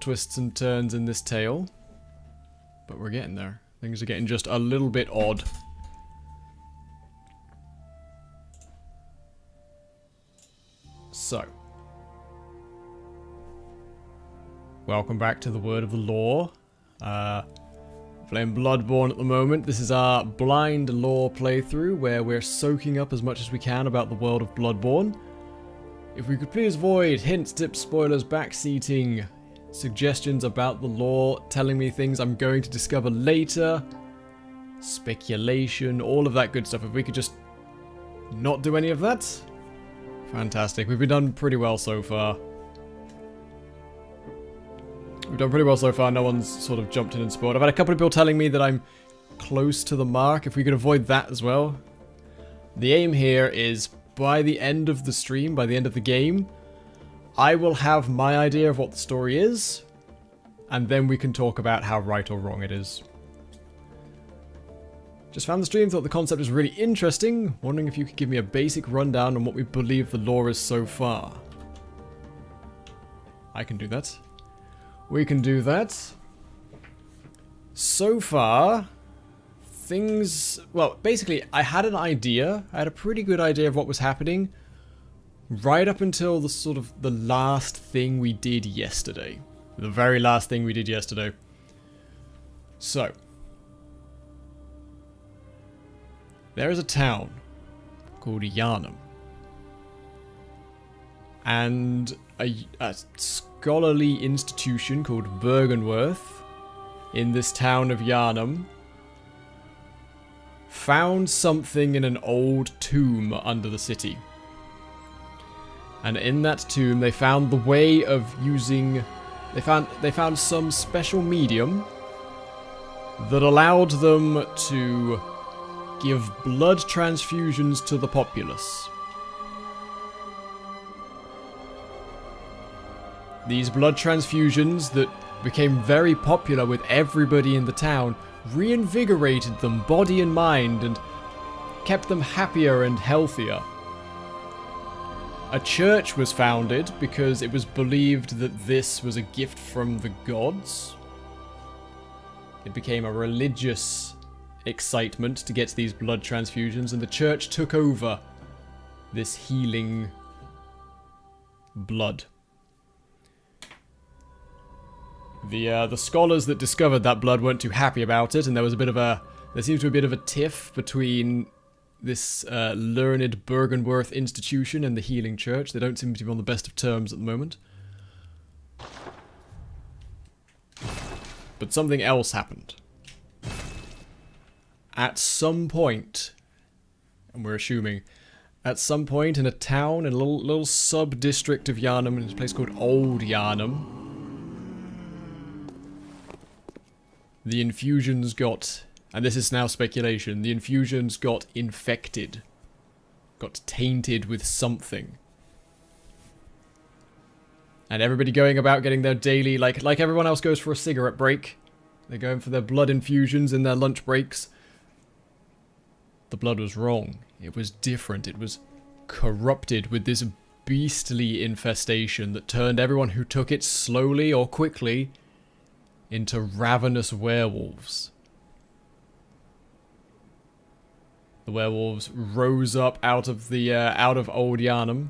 twists and turns in this tale. But we're getting there. Things are getting just a little bit odd. So. Welcome back to the Word of the Law. Playing Bloodborne at the moment. This is our blind lore playthrough where we're soaking up as much as we can about the world of Bloodborne. If we could please avoid hints, tips, spoilers, backseating, suggestions about the lore, telling me things I'm going to discover later, speculation, all of that good stuff. If we could just not do any of that, fantastic. We've been done pretty well so far. We've done pretty well so far. No one's sort of jumped in and spoiled. I've had a couple of people telling me that I'm close to the mark. If we could avoid that as well. The aim here is by the end of the stream, by the end of the game, I will have my idea of what the story is, and then we can talk about how right or wrong it is. Just found the stream, thought the concept was really interesting. Wondering if you could give me a basic rundown on what we believe the lore is so far. I can do that. We can do that. So far, things... Well, basically, I had an idea. I had a pretty good idea of what was happening. Right up until the sort of the last thing we did yesterday. The very last thing we did yesterday. So. There is a town called Yharnam. And a scholarly institution called Byrgenwerth in this town of Yharnam found something in an old tomb under the city. And in that tomb they found the way of using... They found some special medium that allowed them to give blood transfusions to the populace. These blood transfusions that became very popular with everybody in the town reinvigorated them body and mind and kept them happier and healthier. A church was founded because it was believed that this was a gift from the gods. It became a religious excitement to get these blood transfusions, and the church took over this healing blood. The scholars that discovered that blood weren't too happy about it, and there seems to be a bit of a tiff between this learned Byrgenwerth institution and the healing church. They don't seem to be on the best of terms at the moment. But something else happened. At some point, and we're assuming, at some point in a town, in a little sub-district of Yharnam, in a place called Old Yharnam, the infusions got, and this is now speculation, the infusions got infected. Got tainted with something. And everybody going about getting their daily, like everyone else goes for a cigarette break. They're going for their blood infusions in their lunch breaks. The blood was wrong. It was different. It was corrupted with this beastly infestation that turned everyone who took it slowly or quickly into ravenous werewolves. The werewolves rose up out of Old Yharnam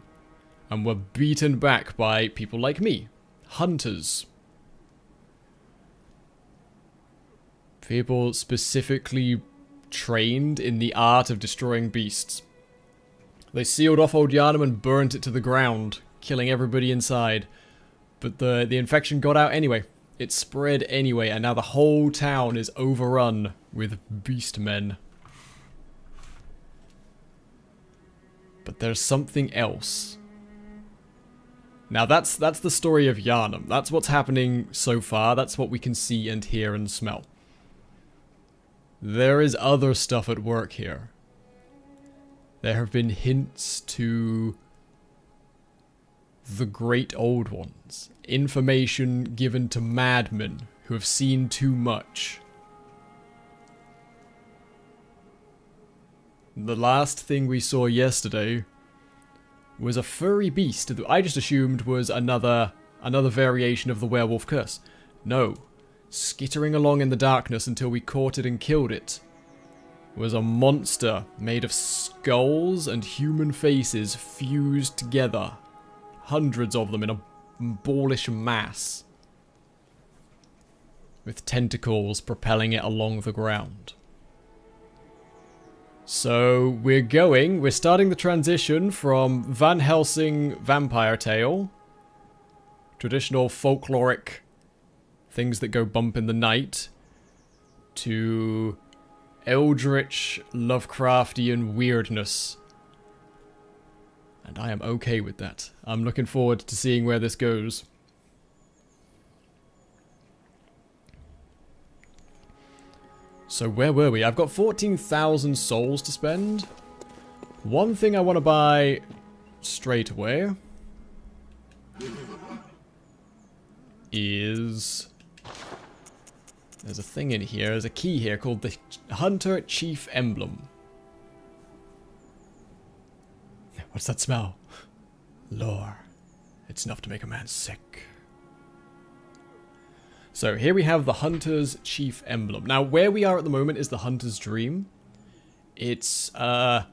and were beaten back by people like me, hunters. People specifically trained in the art of destroying beasts. They sealed off Old Yharnam and burnt it to the ground, killing everybody inside. But the infection got out anyway. It spread anyway, and now the whole town is overrun with beast men. But there's something else. Now that's the story of Yharnam. That's what's happening so far. That's what we can see and hear and smell. There is other stuff at work here. There have been hints to the Great Old Ones. Information given to madmen who have seen too much. The last thing we saw yesterday was a furry beast that I just assumed was another Another variation of the werewolf curse. No. Skittering along in the darkness until we caught it and killed it was a monster made of skulls and human faces fused together. Hundreds of them in a ballish mass, with tentacles propelling it along the ground. So we're starting the transition from Van Helsing vampire tale, traditional folkloric things that go bump in the night, to eldritch Lovecraftian weirdness. And I am okay with that. I'm looking forward to seeing where this goes. So where were we? I've got 14,000 souls to spend. One thing I want to buy straight away is... there's a thing in here, there's a key here called the Hunter Chief Emblem. What's that smell? Lore. It's enough to make a man sick. So here we have the Hunter's Chief Emblem. Now where we are at the moment is the Hunter's Dream. It's, I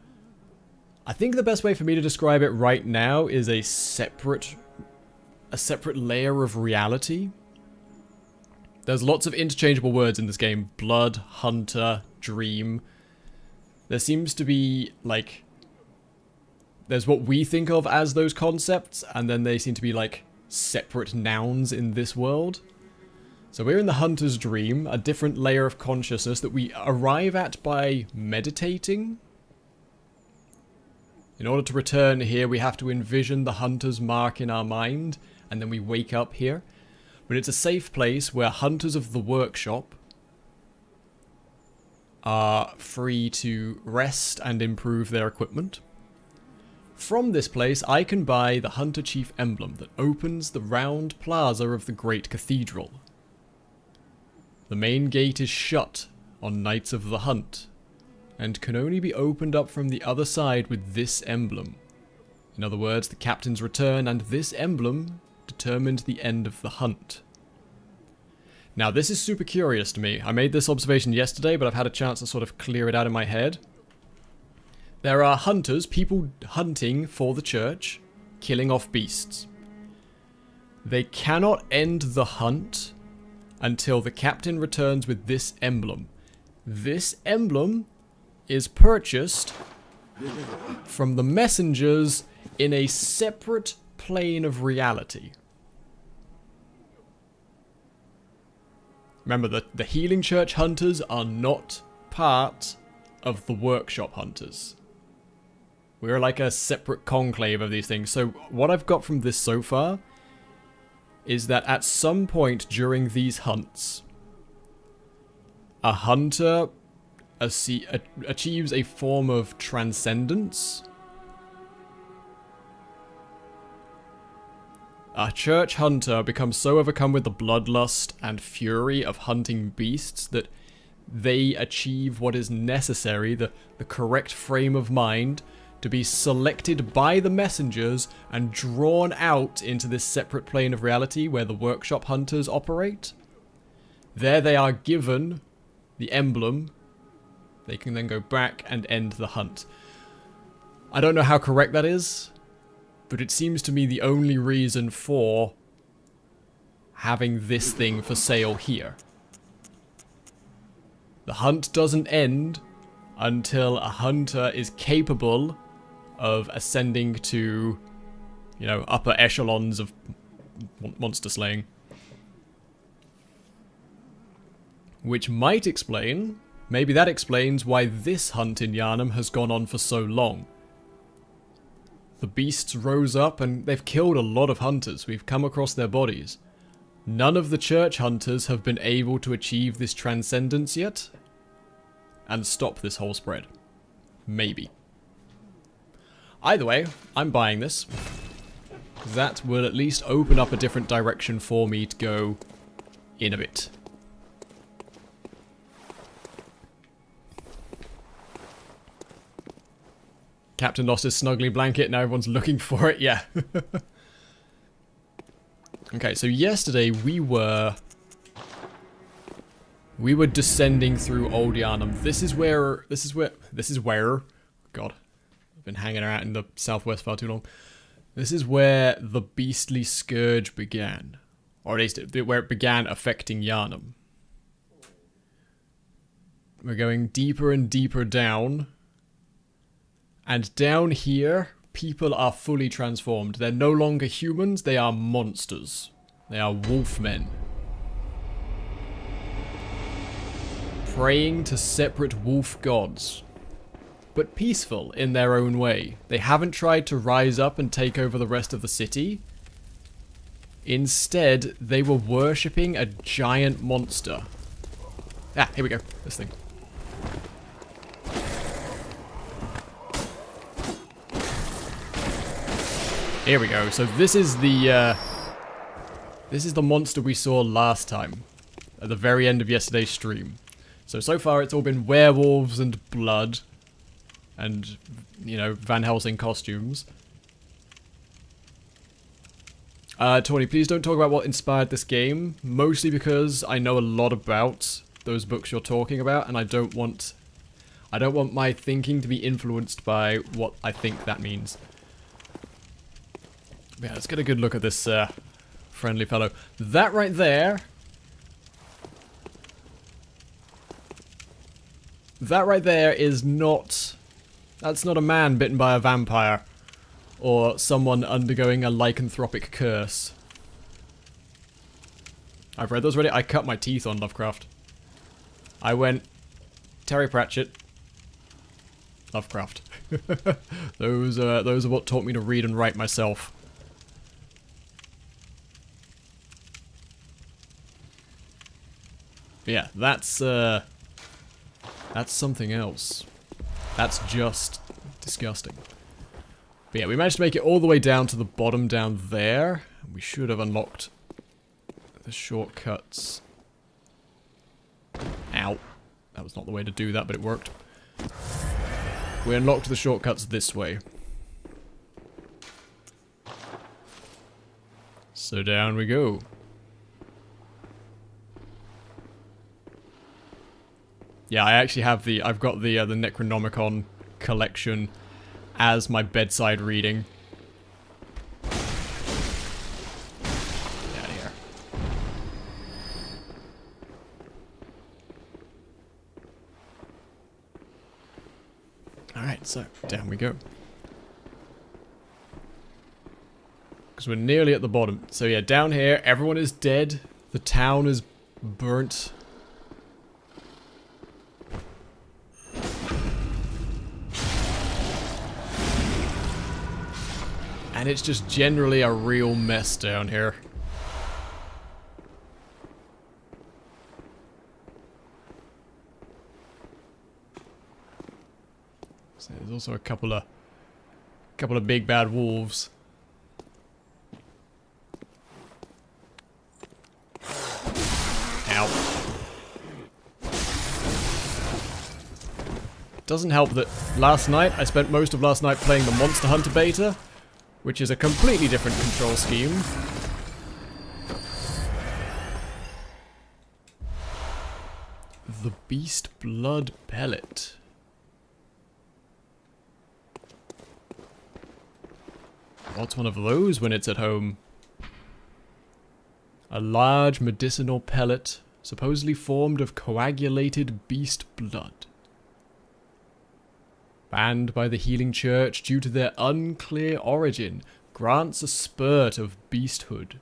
think the best way for me to describe it right now is a separate layer of reality. There's lots of interchangeable words in this game. Blood, Hunter, Dream. There seems to be, like... there's what we think of as those concepts, and then they seem to be, like, separate nouns in this world. So we're in the Hunter's Dream, a different layer of consciousness that we arrive at by meditating. In order to return here, we have to envision the Hunter's mark in our mind, and then we wake up here. But it's a safe place where hunters of the workshop are free to rest and improve their equipment. From this place, I can buy the Hunter Chief Emblem that opens the round plaza of the Great Cathedral. The main gate is shut on nights of the hunt, and can only be opened up from the other side with this emblem. In other words, the captain's return and this emblem determined the end of the hunt. Now, this is super curious to me. I made this observation yesterday, but I've had a chance to sort of clear it out in my head. There are hunters, people hunting for the church, killing off beasts. They cannot end the hunt until the captain returns with this emblem. This emblem is purchased from the messengers in a separate plane of reality. Remember, the Healing Church hunters are not part of the workshop hunters. We're like a separate conclave of these things. So what I've got from this so far is that at some point during these hunts, a hunter achieves a form of transcendence. A church hunter becomes so overcome with the bloodlust and fury of hunting beasts that they achieve what is necessary, the correct frame of mind, to be selected by the messengers and drawn out into this separate plane of reality where the workshop hunters operate. There they are given the emblem. They can then go back and end the hunt. I don't know how correct that is, but it seems to me the only reason for having this thing for sale here. The hunt doesn't end until a hunter is capable of ascending to, you know, upper echelons of monster slaying. Which might explain, maybe that explains why this hunt in Yharnam has gone on for so long. The beasts rose up and they've killed a lot of hunters. We've come across their bodies. None of the church hunters have been able to achieve this transcendence yet and stop this whole spread. Maybe. Either way, I'm buying this. That will at least open up a different direction for me to go in a bit. Captain lost his snuggly blanket, now everyone's looking for it, yeah. Okay, so yesterday we were descending through Old Yharnam. This is where, God, I've been hanging out in the southwest far too long. This is where the beastly scourge began. Or at least where it began affecting Yharnam. We're going deeper and deeper down. And down here, people are fully transformed. They're no longer humans, they are monsters. They are wolfmen. Praying to separate wolf gods. But peaceful in their own way. They haven't tried to rise up and take over the rest of the city. Instead, they were worshipping a giant monster. Ah, here we go. This thing. Here we go. So this is the monster we saw last time. At the very end of yesterday's stream. So far it's all been werewolves and blood. And, you know, Van Helsing costumes. Tony, please don't talk about what inspired this game. Mostly because I know a lot about those books you're talking about. And I don't want my thinking to be influenced by what I think that means. Yeah, let's get a good look at this friendly fellow. That right there... That right there is not... That's not a man bitten by a vampire. Or someone undergoing a lycanthropic curse. I've read those already. I cut my teeth on Lovecraft. I went... Terry Pratchett. Lovecraft. Those are what taught me to read and write myself. Yeah, that's something else. That's just disgusting. But yeah, we managed to make it all the way down to the bottom down there. We should have unlocked the shortcuts. Ow. That was not the way to do that, but it worked. We unlocked the shortcuts this way. So down we go. Yeah, I actually have I've got the Necronomicon collection as my bedside reading. Get out of here. Alright, so down we go. Because we're nearly at the bottom. So yeah, down here, everyone is dead. The town is burnt. And it's just generally a real mess down here. So there's also a couple of big bad wolves. Ow. Doesn't help that last night, I spent most of last night playing the Monster Hunter beta, which is a completely different control scheme. The Beast Blood Pellet. What's one of those when it's at home? A large medicinal pellet, supposedly formed of coagulated beast blood. Banned by the Healing Church due to their unclear origin, grants a spurt of beasthood.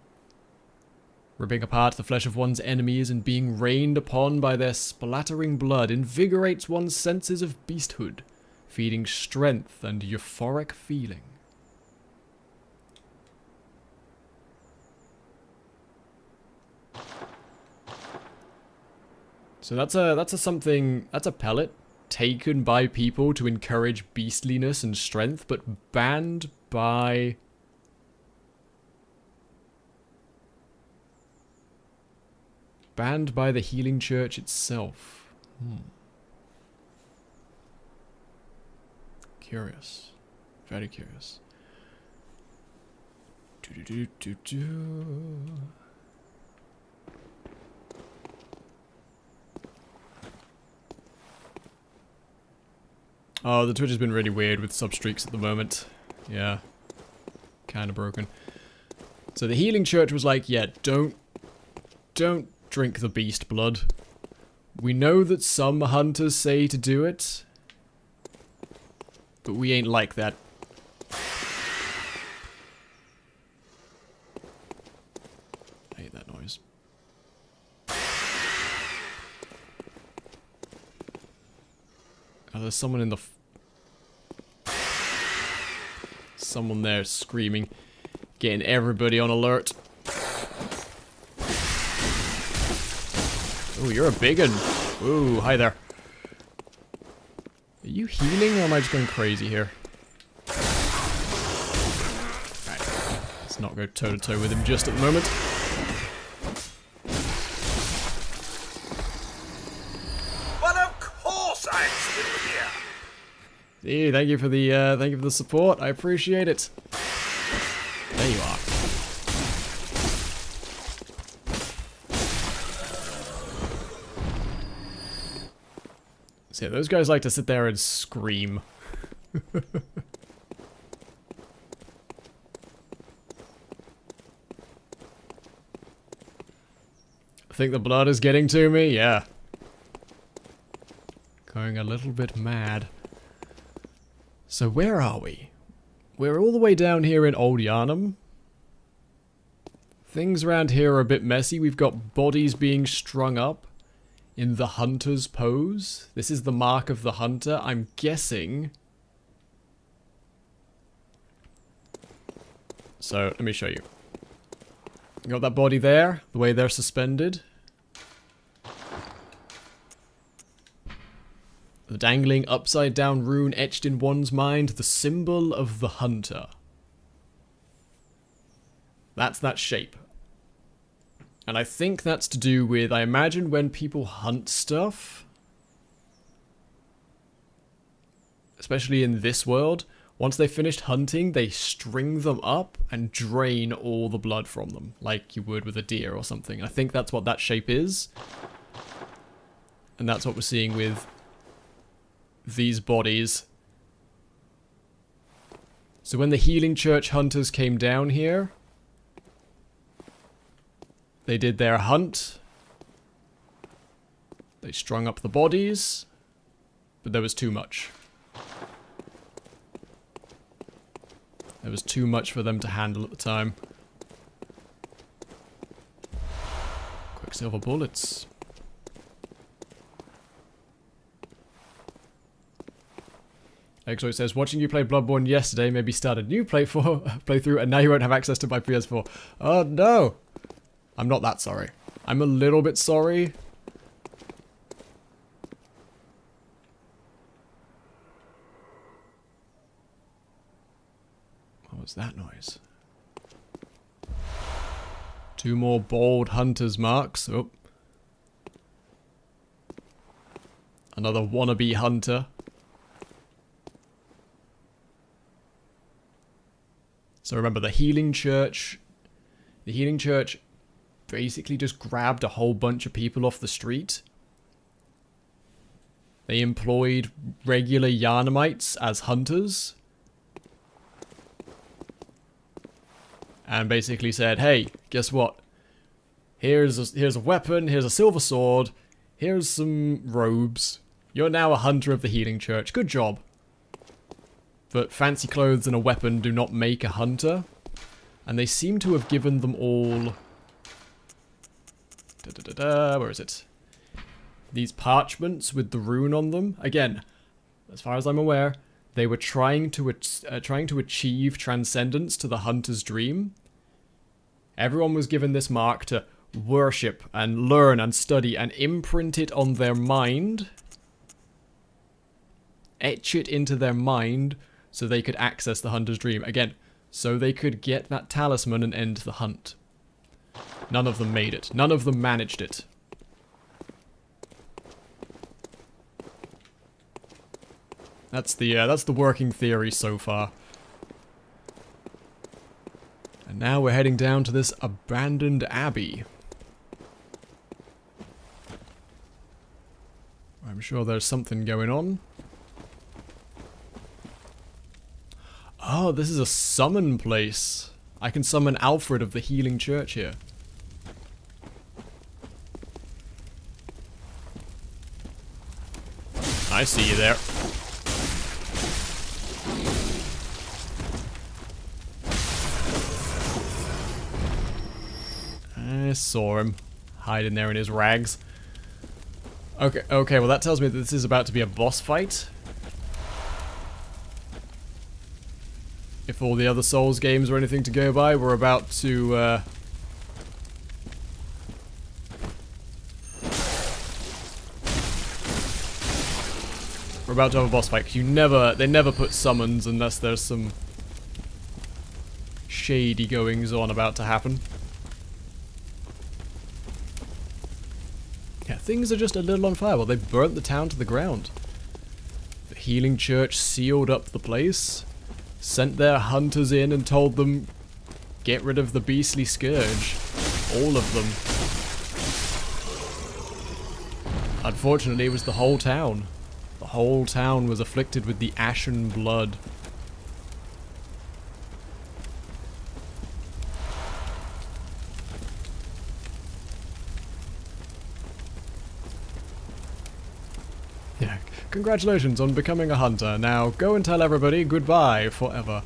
Ripping apart the flesh of one's enemies and being rained upon by their splattering blood invigorates one's senses of beasthood, feeding strength and euphoric feeling. So that's a pellet taken by people to encourage beastliness and strength, but banned by the Healing Church itself. Curious. Very curious. Oh, the Twitch has been really weird with substreaks at the moment. Yeah. Kind of broken. So the healing church was like, yeah, don't drink the beast blood. We know that some hunters say to do it, but we ain't like that. I hate that noise. Oh, there's someone in the... Someone there screaming. Getting everybody on alert. Oh, you're a big one. Ooh, hi there. Are you healing or am I just going crazy here? Alright. Let's not go toe to toe with him just at the moment. But of course I'm still here. Hey, thank you for the support. I appreciate it. There you are. So yeah, those guys like to sit there and scream. I think the blood is getting to me, yeah. Going a little bit mad. So where are we? We're all the way down here in Old Yharnam. Things around here are a bit messy. We've got bodies being strung up in the hunter's pose. This is the mark of the hunter. I'm guessing. So, let me show you. You got that body there, the way they're suspended. The dangling upside down rune etched in one's mind, the symbol of the hunter. That's that shape. And I think that's to do with, I imagine when people hunt stuff, especially in this world, once they finished hunting, they string them up and drain all the blood from them, like you would with a deer or something. I think that's what that shape is. And that's what we're seeing with these bodies. So when the Healing Church hunters came down here, they did their hunt. They strung up the bodies, but there was too much. There was too much for them to handle at the time. Quicksilver bullets. Exo says, watching you play Bloodborne yesterday made me start a new playthrough and now you won't have access to my PS4. Oh no! I'm not that sorry. I'm a little bit sorry. What was that noise? Two more bold hunter's marks. Oh. Another wannabe hunter. So remember, the Healing Church basically just grabbed a whole bunch of people off the street. They employed regular Yharnamites as hunters. And basically said, hey, guess what? Here's a weapon, here's a silver sword, here's some robes. You're now a hunter of the Healing Church. Good job. But fancy clothes and a weapon do not make a hunter. And they seem to have given them all... Where is it? These parchments with the rune on them. Again, as far as I'm aware, they were trying to achieve transcendence to the hunter's dream. Everyone was given this mark to worship and learn and study and imprint it on their mind. Etch it into their mind so they could access the hunter's dream. Again, so they could get that talisman and end the hunt. None of them made it. None of them managed it. That's the working theory so far. And Now we're heading down to this abandoned abbey. I'm sure there's something going on. Oh, this is a summon place. I can summon Alfred of the Healing Church here. I see you there. I saw him hiding there in his rags. Okay, well that tells me that this is about to be a boss fight. If all the other Souls games were anything to go by, we're about to have a boss fight. 'Cause they never put summons unless there's some shady goings on about to happen. Yeah, things are just a little on fire. Well, they burnt the town to the ground. The Healing Church sealed up the place, sent their hunters in and told them, get rid of the beastly scourge. All of them. Unfortunately, it was the whole town. The whole town was afflicted with the ashen blood. Yeah, congratulations on becoming a hunter. Now go and tell everybody goodbye forever.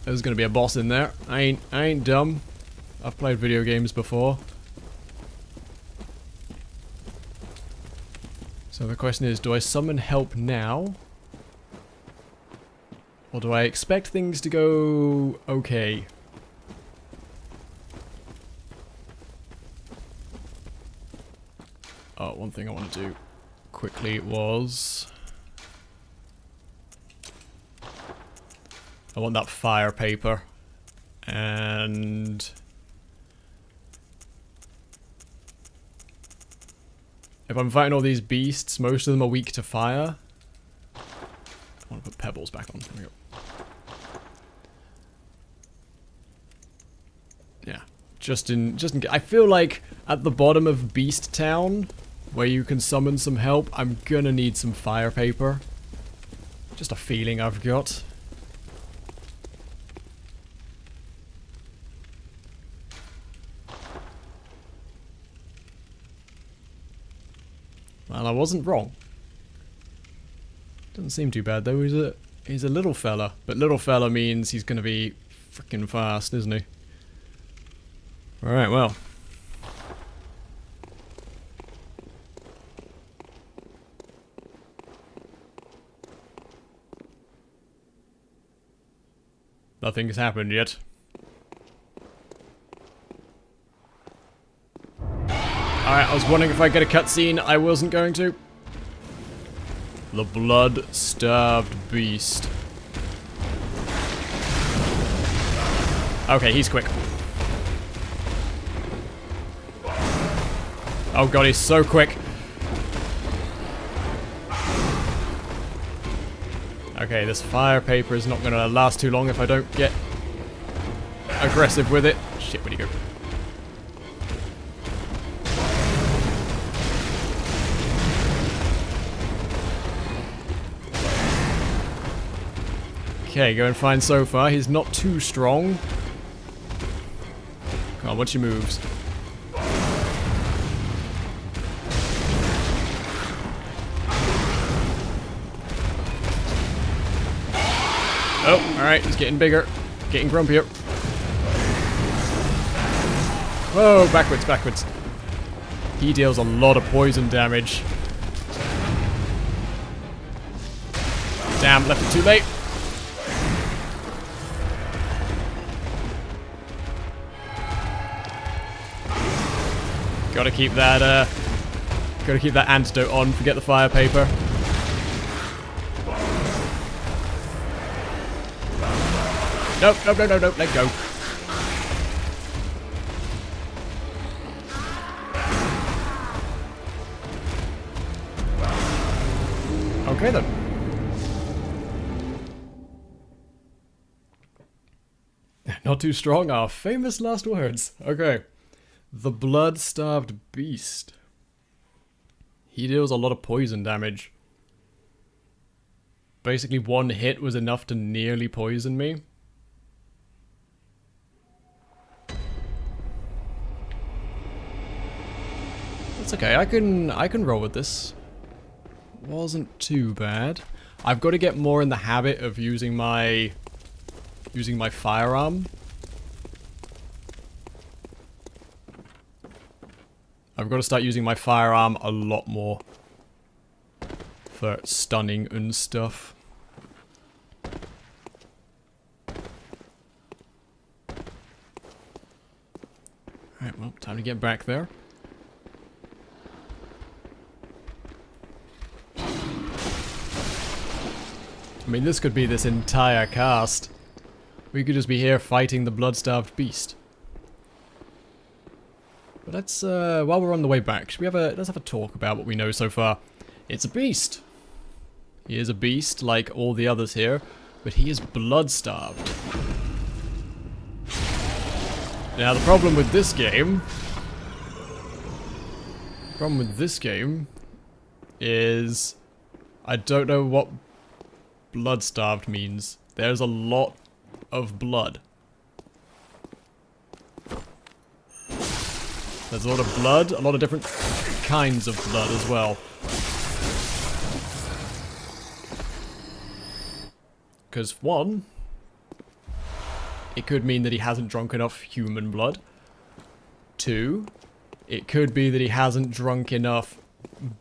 There's gonna be a boss in there. I ain't dumb. I've played video games before. So the question is, do I summon help now? Or do I expect things to go okay? Oh, one thing I want to do quickly was... I want that fire paper. And... if I'm fighting all these beasts, most of them are weak to fire. I want to put pebbles back on. There we go. Yeah, just in I feel like at the bottom of Beast Town, where you can summon some help, I'm gonna need some fire paper. Just a feeling I've got. Well, I wasn't wrong. Doesn't seem too bad though. He's a little fella, but little fella means he's gonna be freaking fast, isn't he? All right, well. Nothing has happened yet. Alright, I was wondering if I get a cutscene. I wasn't going to. The Blood-Starved Beast. Okay, he's quick. Oh god, he's so quick. Okay, this fire paper is not going to last too long if I don't get aggressive with it. Shit, where'd he go? Okay, go and find Sofa. He's not too strong. Come on, what's your moves? Oh, alright, he's getting bigger. Getting grumpier. Whoa, backwards, backwards. He deals a lot of poison damage. Damn, left it too late. Gotta keep that antidote on, forget the fire paper. Nope, nope, nope, nope, nope, let go. Okay then. Not too strong, our famous last words. Okay. The Blood-Starved Beast. He deals a lot of poison damage. Basically, one hit was enough to nearly poison me. That's okay, I can roll with this. Wasn't too bad. I've got to get more in the habit of using my firearm. I've got to start using my firearm a lot more for stunning and stuff. Alright, well, time to get back there. I mean, this could be this entire cast. We could just be here fighting the Blood-Starved Beast. But let's, while we're on the way back, let's have a talk about what we know so far. It's a beast. He is a beast, like all the others here, but he is blood-starved. Now, the problem with this game is I don't know what blood-starved means. There's a lot of blood. There's a lot of blood, a lot of different kinds of blood as well. Because, one, it could mean that he hasn't drunk enough human blood. Two, it could be that he hasn't drunk enough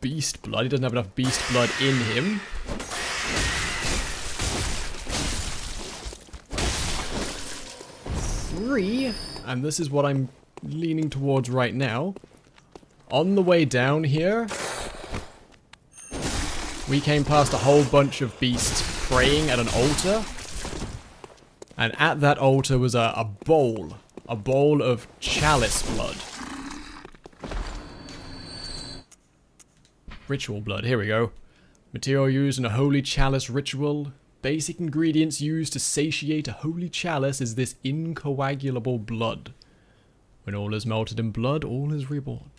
beast blood. He doesn't have enough beast blood in him. Three, and this is what I'm leaning towards right now. On the way down here, we came past a whole bunch of beasts praying at an altar. And at that altar was a bowl of Chalice blood. Ritual blood, here we go. Material used in a holy chalice ritual. Basic ingredients used to satiate a holy chalice is this incoagulable blood. When all is melted in blood, all is reborn.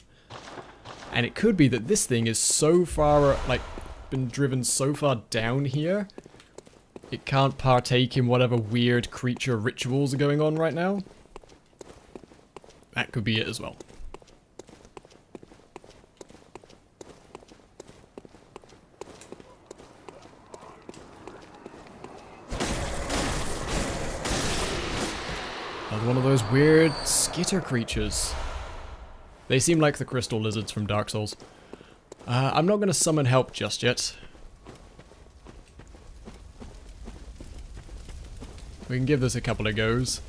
And it could be that this thing is so far, like, been driven so far down here, it can't partake in whatever weird creature rituals are going on right now. That could be it as well. Another one of those weird skitter creatures. They seem like the crystal lizards from Dark Souls. I'm not going to summon help just yet. We can give this a couple of goes.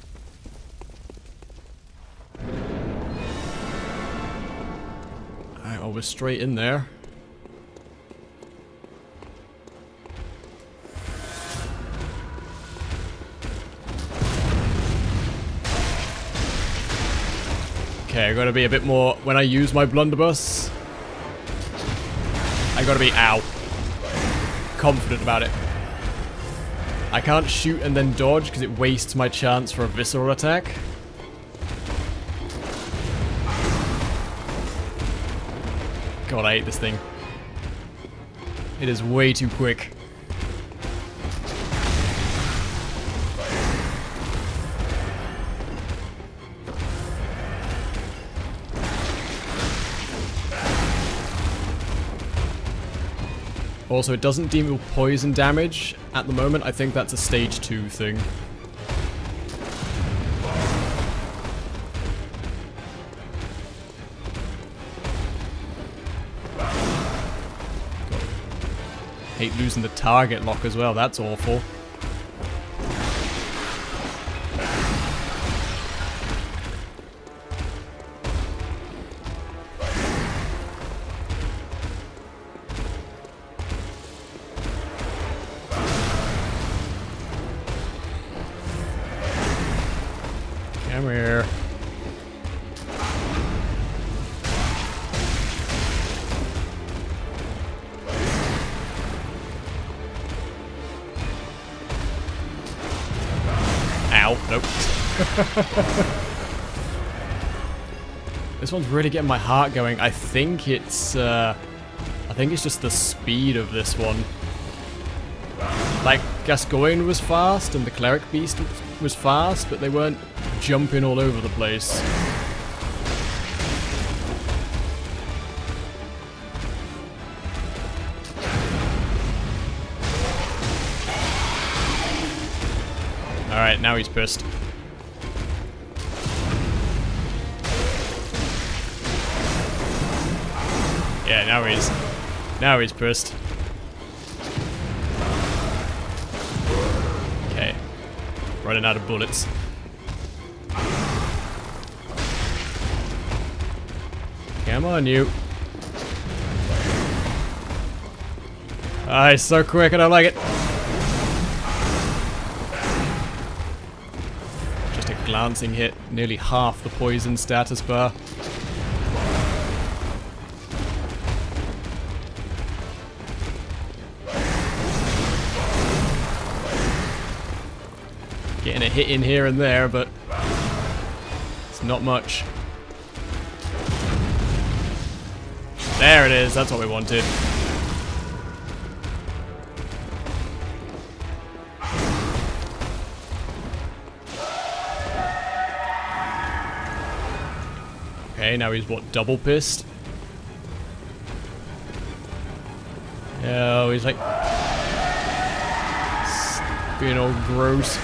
Alright, well, we're straight in there. Okay, I gotta be a bit more, when I use my blunderbuss, I gotta be, confident about it. I can't shoot and then dodge because it wastes my chance for a visceral attack. God, I hate this thing. It is way too quick. Also, it doesn't deal poison damage at the moment. I think that's a stage 2 thing. Hate losing the target lock as well. That's awful. Come here. Ow, nope. This one's really getting my heart going. I think it's just the speed of this one. Like, Gascoigne was fast and the Cleric Beast was fast, but they weren't jumping all over the place. Alright, now he's pissed. Yeah, now he's pissed. Okay. Running out of bullets. Come on, you. Ah, he's so quick, I don't like it. Just a glancing hit, nearly half the poison status bar. Getting a hit in here and there, but it's not much. There it is, that's what we wanted. Okay, now he's what, double pissed? Oh, he's like being all gross.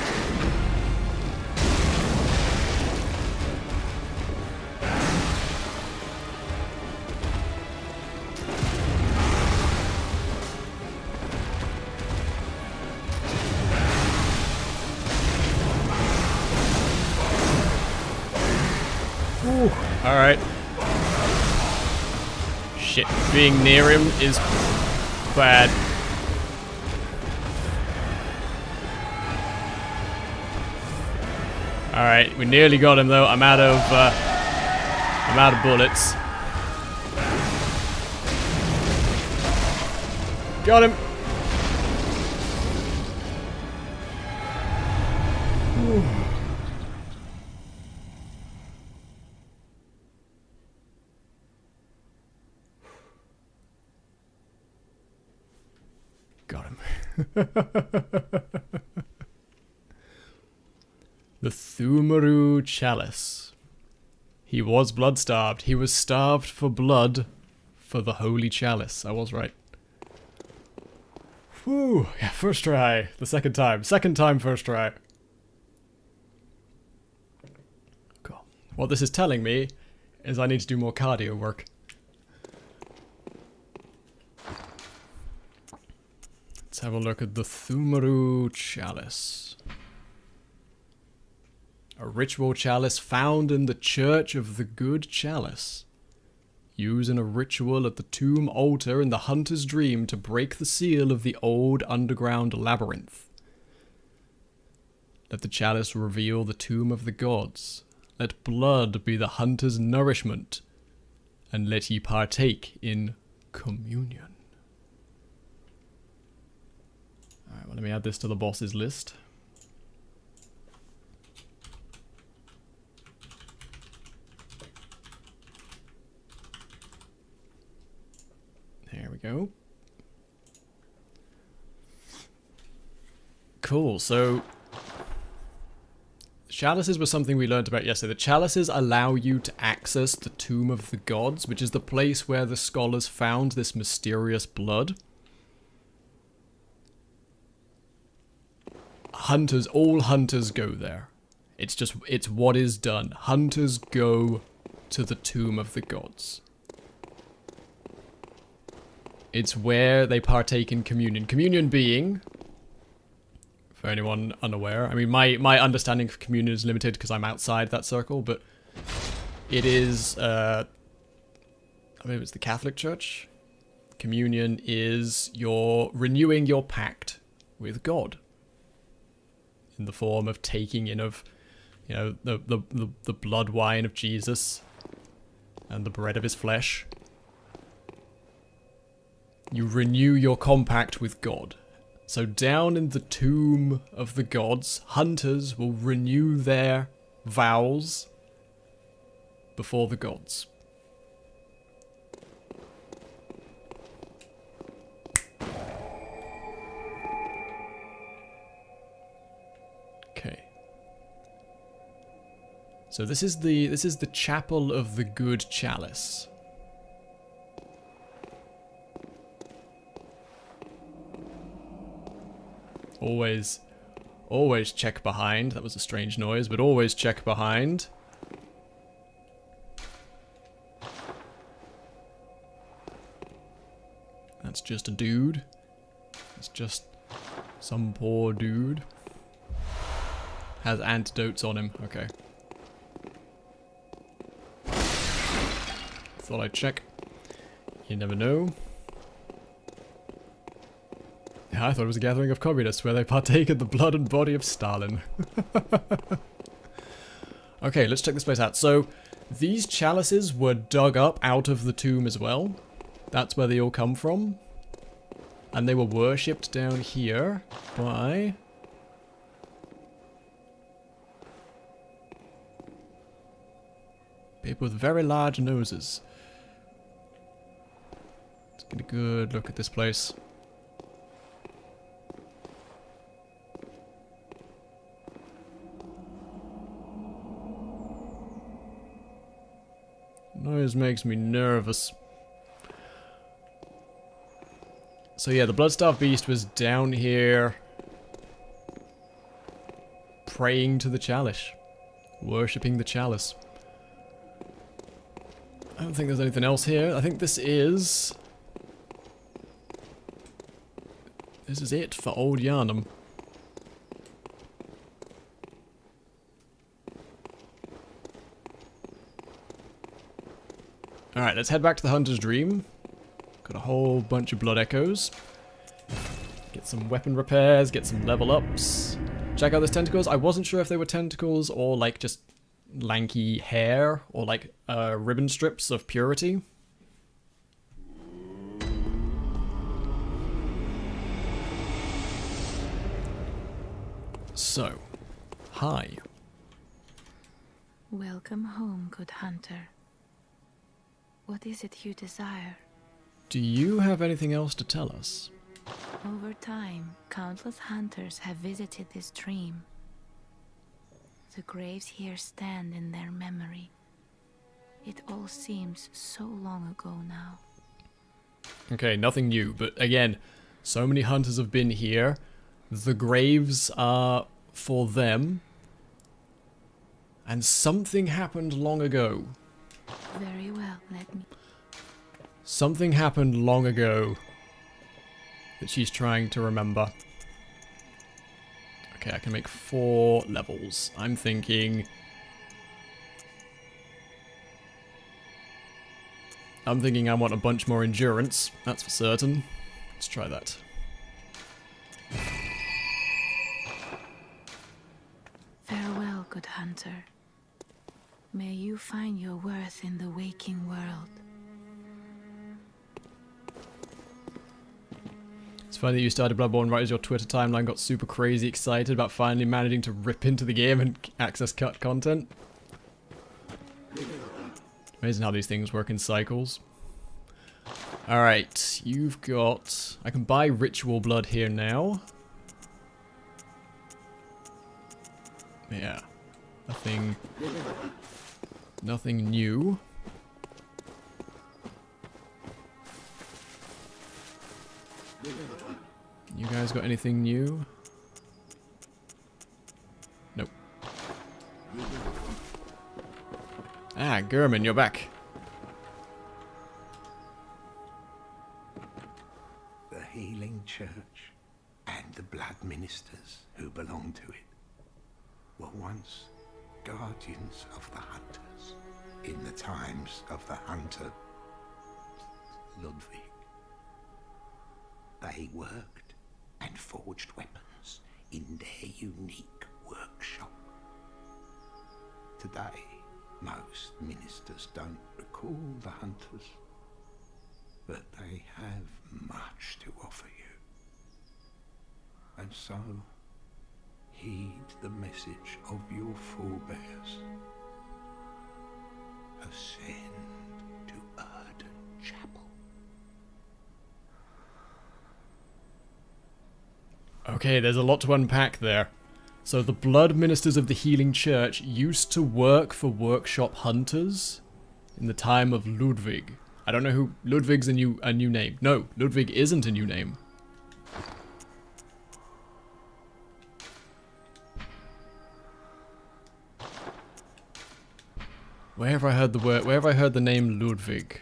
Alright. Shit, being near him is bad. Alright, we nearly got him though. I'm out of bullets. Got him. Whew. Got him. The Thumaru Chalice. He was blood-starved. He was starved for blood for the Holy Chalice. I was right. Whew. Yeah, first try. The second time. Second time, first try. Cool. What this is telling me is I need to do more cardio work. Let's have a look at the Thumaru Chalice. A ritual chalice found in the Church of the Good Chalice. Used in a ritual at the tomb altar in the Hunter's Dream to break the seal of the old underground labyrinth. Let the chalice reveal the tomb of the gods. Let blood be the hunter's nourishment. And let ye partake in communion. Alright, well, let me add this to the boss's list. There we go. Cool, so chalices were something we learned about yesterday. The chalices allow you to access the Tomb of the Gods, which is the place where the scholars found this mysterious blood. Hunters, all hunters go there. It's what is done. Hunters go to the Tomb of the Gods. It's where they partake in communion. Communion being, for anyone unaware, I mean, my understanding of communion is limited because I'm outside that circle, but it is, I believe it's the Catholic Church. Communion is your renewing your pact with God in the form of taking in of, you know, the blood wine of Jesus and the bread of his flesh. You renew your compact with God. So down in the Tomb of the Gods, hunters will renew their vows before the gods. Okay. So this is the Chapel of the Good Chalice. Always check behind. That was a strange noise, but always check behind. That's just a dude. It's just some poor dude. Has antidotes on him. Okay. Thought I'd check. You never know. I thought it was a gathering of communists where they partake in the blood and body of Stalin. Okay, let's check this place out. So, these chalices were dug up out of the tomb as well. That's where they all come from. And they were worshipped down here by... people with very large noses. Let's get a good look at this place. Noise makes me nervous. So yeah, the BloodStarved Beast was down here praying to the Chalice. Worshipping the Chalice. I don't think there's anything else here. I think this is it for Old Yharnam. Alright, let's head back to the Hunter's Dream. Got a whole bunch of blood echoes. Get some weapon repairs, get some level ups. Check out those tentacles. I wasn't sure if they were tentacles or like just lanky hair or like ribbon strips of purity. So, hi. Welcome home, good hunter. What is it you desire? Do you have anything else to tell us? Over time, countless hunters have visited this dream. The graves here stand in their memory. It all seems so long ago now. Okay, nothing new, but again, so many hunters have been here. The graves are for them. And something happened long ago. Very well, let me... Something happened long ago that she's trying to remember. Okay, I can make 4 levels. I'm thinking... I want a bunch more endurance, that's for certain. Let's try that. Farewell, good hunter. May you find your worth in the waking world. It's funny that you started Bloodborne right as your Twitter timeline got super crazy excited about finally managing to rip into the game and access cut content. Amazing how these things work in cycles. Alright, you've got... I can buy ritual blood here now. Yeah. Nothing new. You guys got anything new? Nope. Ah, Gurman, you're back. The healing church and the blood ministers who belong to it were once guardians of the hunters in the times of the hunter Ludwig. They worked and forged weapons in their unique workshop. Today, most ministers don't recall the hunters, but they have much to offer you. And so, Heed the message of your forebears. Ascend to Erden Chapel. Okay, there's a lot to unpack there. So the blood ministers of the Healing Church used to work for workshop hunters in the time of Ludwig. I don't know who... Ludwig's a new name. No, Ludwig isn't a new name. Where have I heard the word? Where have I heard the name Ludwig?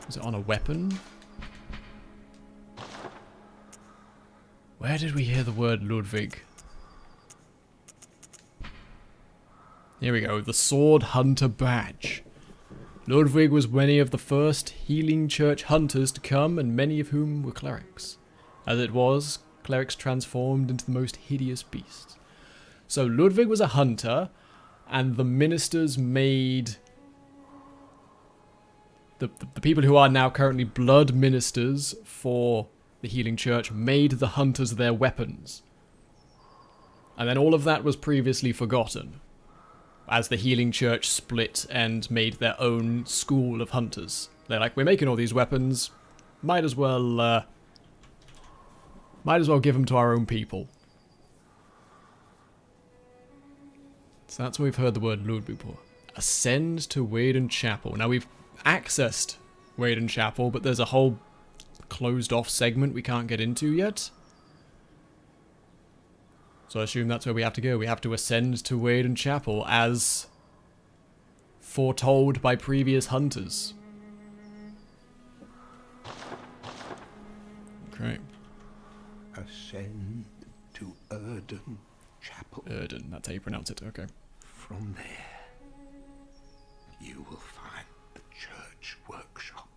Is it on a weapon? Where did we hear the word Ludwig? Here we go, the Sword Hunter Badge. Ludwig was many of the first Healing Church hunters to come, and many of whom were clerics. As it was, clerics transformed into the most hideous beasts. So Ludwig was a hunter, and the ministers made... The people who are now currently blood ministers for the Healing Church made the hunters their weapons. And then all of that was previously forgotten, as the Healing Church split and made their own school of hunters. They're like, we're making all these weapons, might as well give them to our own people. So that's where we've heard the word Ludwig before. Ascend to Waden Chapel. Now we've accessed Waden Chapel, but there's a whole closed off segment we can't get into yet. So I assume that's where we have to go. We have to ascend to Waden Chapel as foretold by previous hunters. Okay. Ascend to Erden Chapel. Erden, that's how you pronounce it, okay. From there, you will find the church workshop.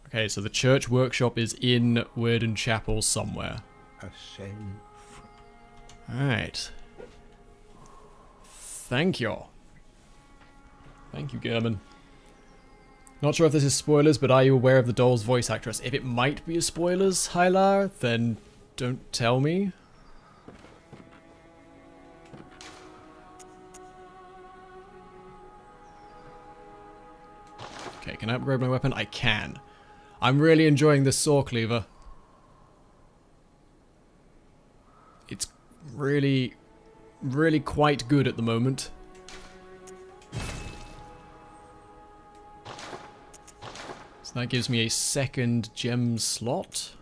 Okay, so the church workshop is in Waden Chapel somewhere. Ascend from... Alright. Thank you. Thank you, German. Not sure if this is spoilers, but are you aware of the doll's voice actress? If it might be a spoilers, Hylar, then don't tell me. Okay, can I upgrade my weapon? I can. I'm really enjoying this saw cleaver. It's really, really quite good at the moment. So that gives me a second gem slot.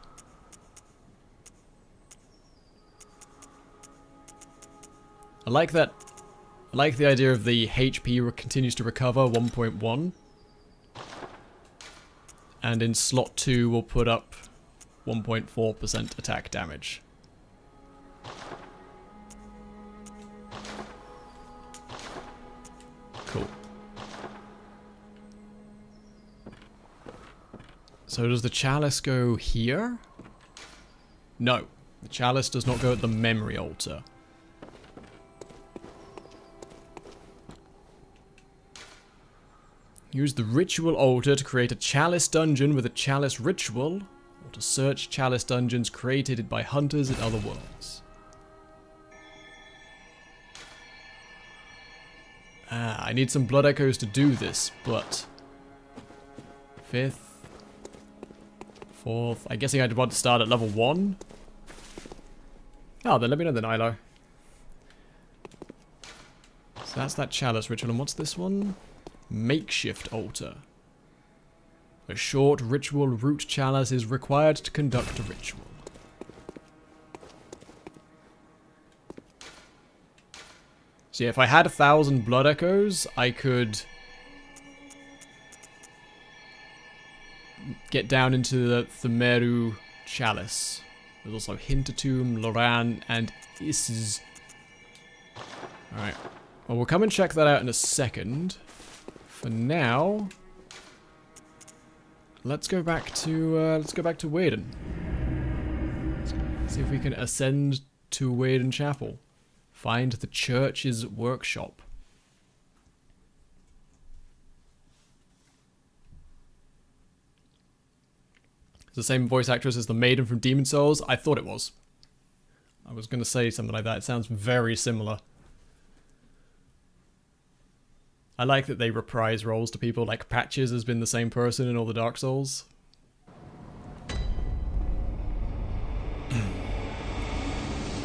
I like that. I like the idea of the HP continues to recover 1.1. And in slot 2 we'll put up 1.4% attack damage. Cool. So does the Chalice go here? No. The Chalice does not go at the memory altar. Use the ritual altar to create a Chalice dungeon with a Chalice ritual, or to search Chalice dungeons created by hunters in other worlds. I need some blood echoes to do this, but... 5th... 4th... I'm guessing I'd want to start at level 1? Oh, then let me know then, Ilo. So that's that Chalice ritual, and what's this one? Makeshift altar. A short ritual root chalice is required to conduct a ritual. So yeah, if I had 1,000 blood echoes, I could get down into the Themeru Chalice. There's also Hintertomb, Loran, and Isz. Alright. Well, we'll come and check that out in a second. For now, let's go back to Waden. See if we can ascend to Waden Chapel. Find the church's workshop. The same voice actress as the maiden from Demon Souls? I thought it was. I was going to say something like that. It sounds very similar. I like that they reprise roles to people. Like Patches has been the same person in all the Dark Souls.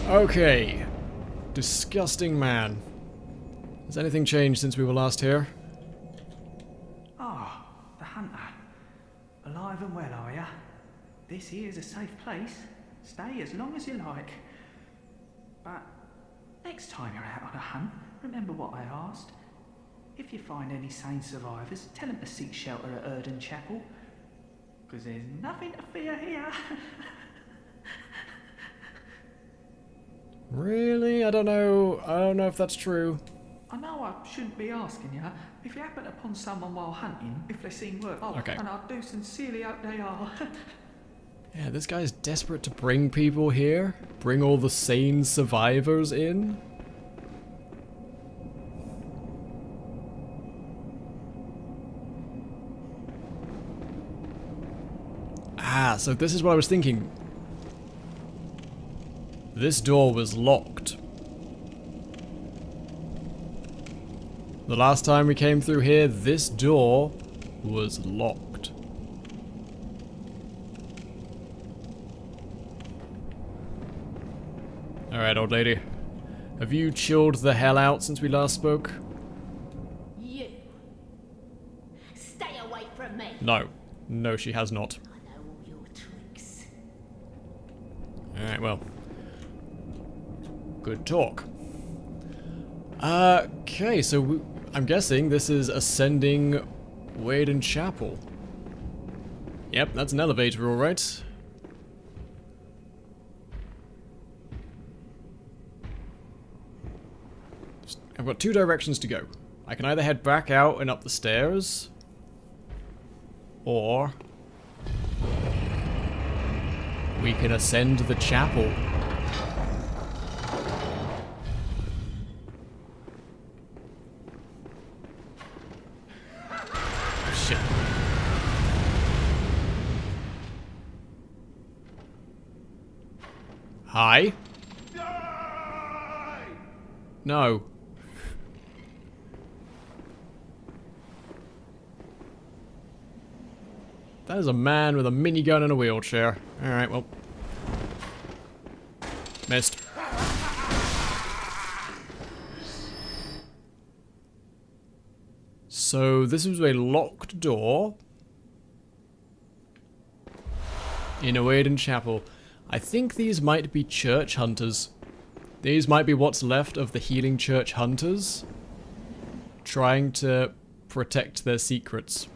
Okay. Disgusting man. Has anything changed since we were last here? Ah, the hunter. Alive and well, are ya? This here's a safe place. Stay as long as you like. But next time you're out on a hunt, remember what I asked. If you find any sane survivors, tell them to seek shelter at Erden Chapel. Because there's nothing to fear here. Really? I don't know. I don't know if that's true. I know I shouldn't be asking you. If you happen upon someone while hunting, if they seem worth... Oh, Okay. and I do sincerely hope they are. Yeah, this guy's desperate to bring people here. Bring all the sane survivors in. Ah, so this is what I was thinking. This door was locked. The last time we came through here, this door was locked. Alright, old lady. Have you chilled the hell out since we last spoke? You. Stay away from me. No. No, she has not. I know all your tricks. Alright, well. Good talk. Okay, so I'm guessing this is ascending Waden Chapel. Yep, that's an elevator, alright. I've got two directions to go. I can either head back out and up the stairs, or we can ascend the chapel. Oh, shit. Hi? No. That is a man with a minigun and a wheelchair. Alright, well. Missed. So, this was a locked door in a Waden Chapel. I think these might be church hunters. These might be what's left of the healing church hunters trying to protect their secrets.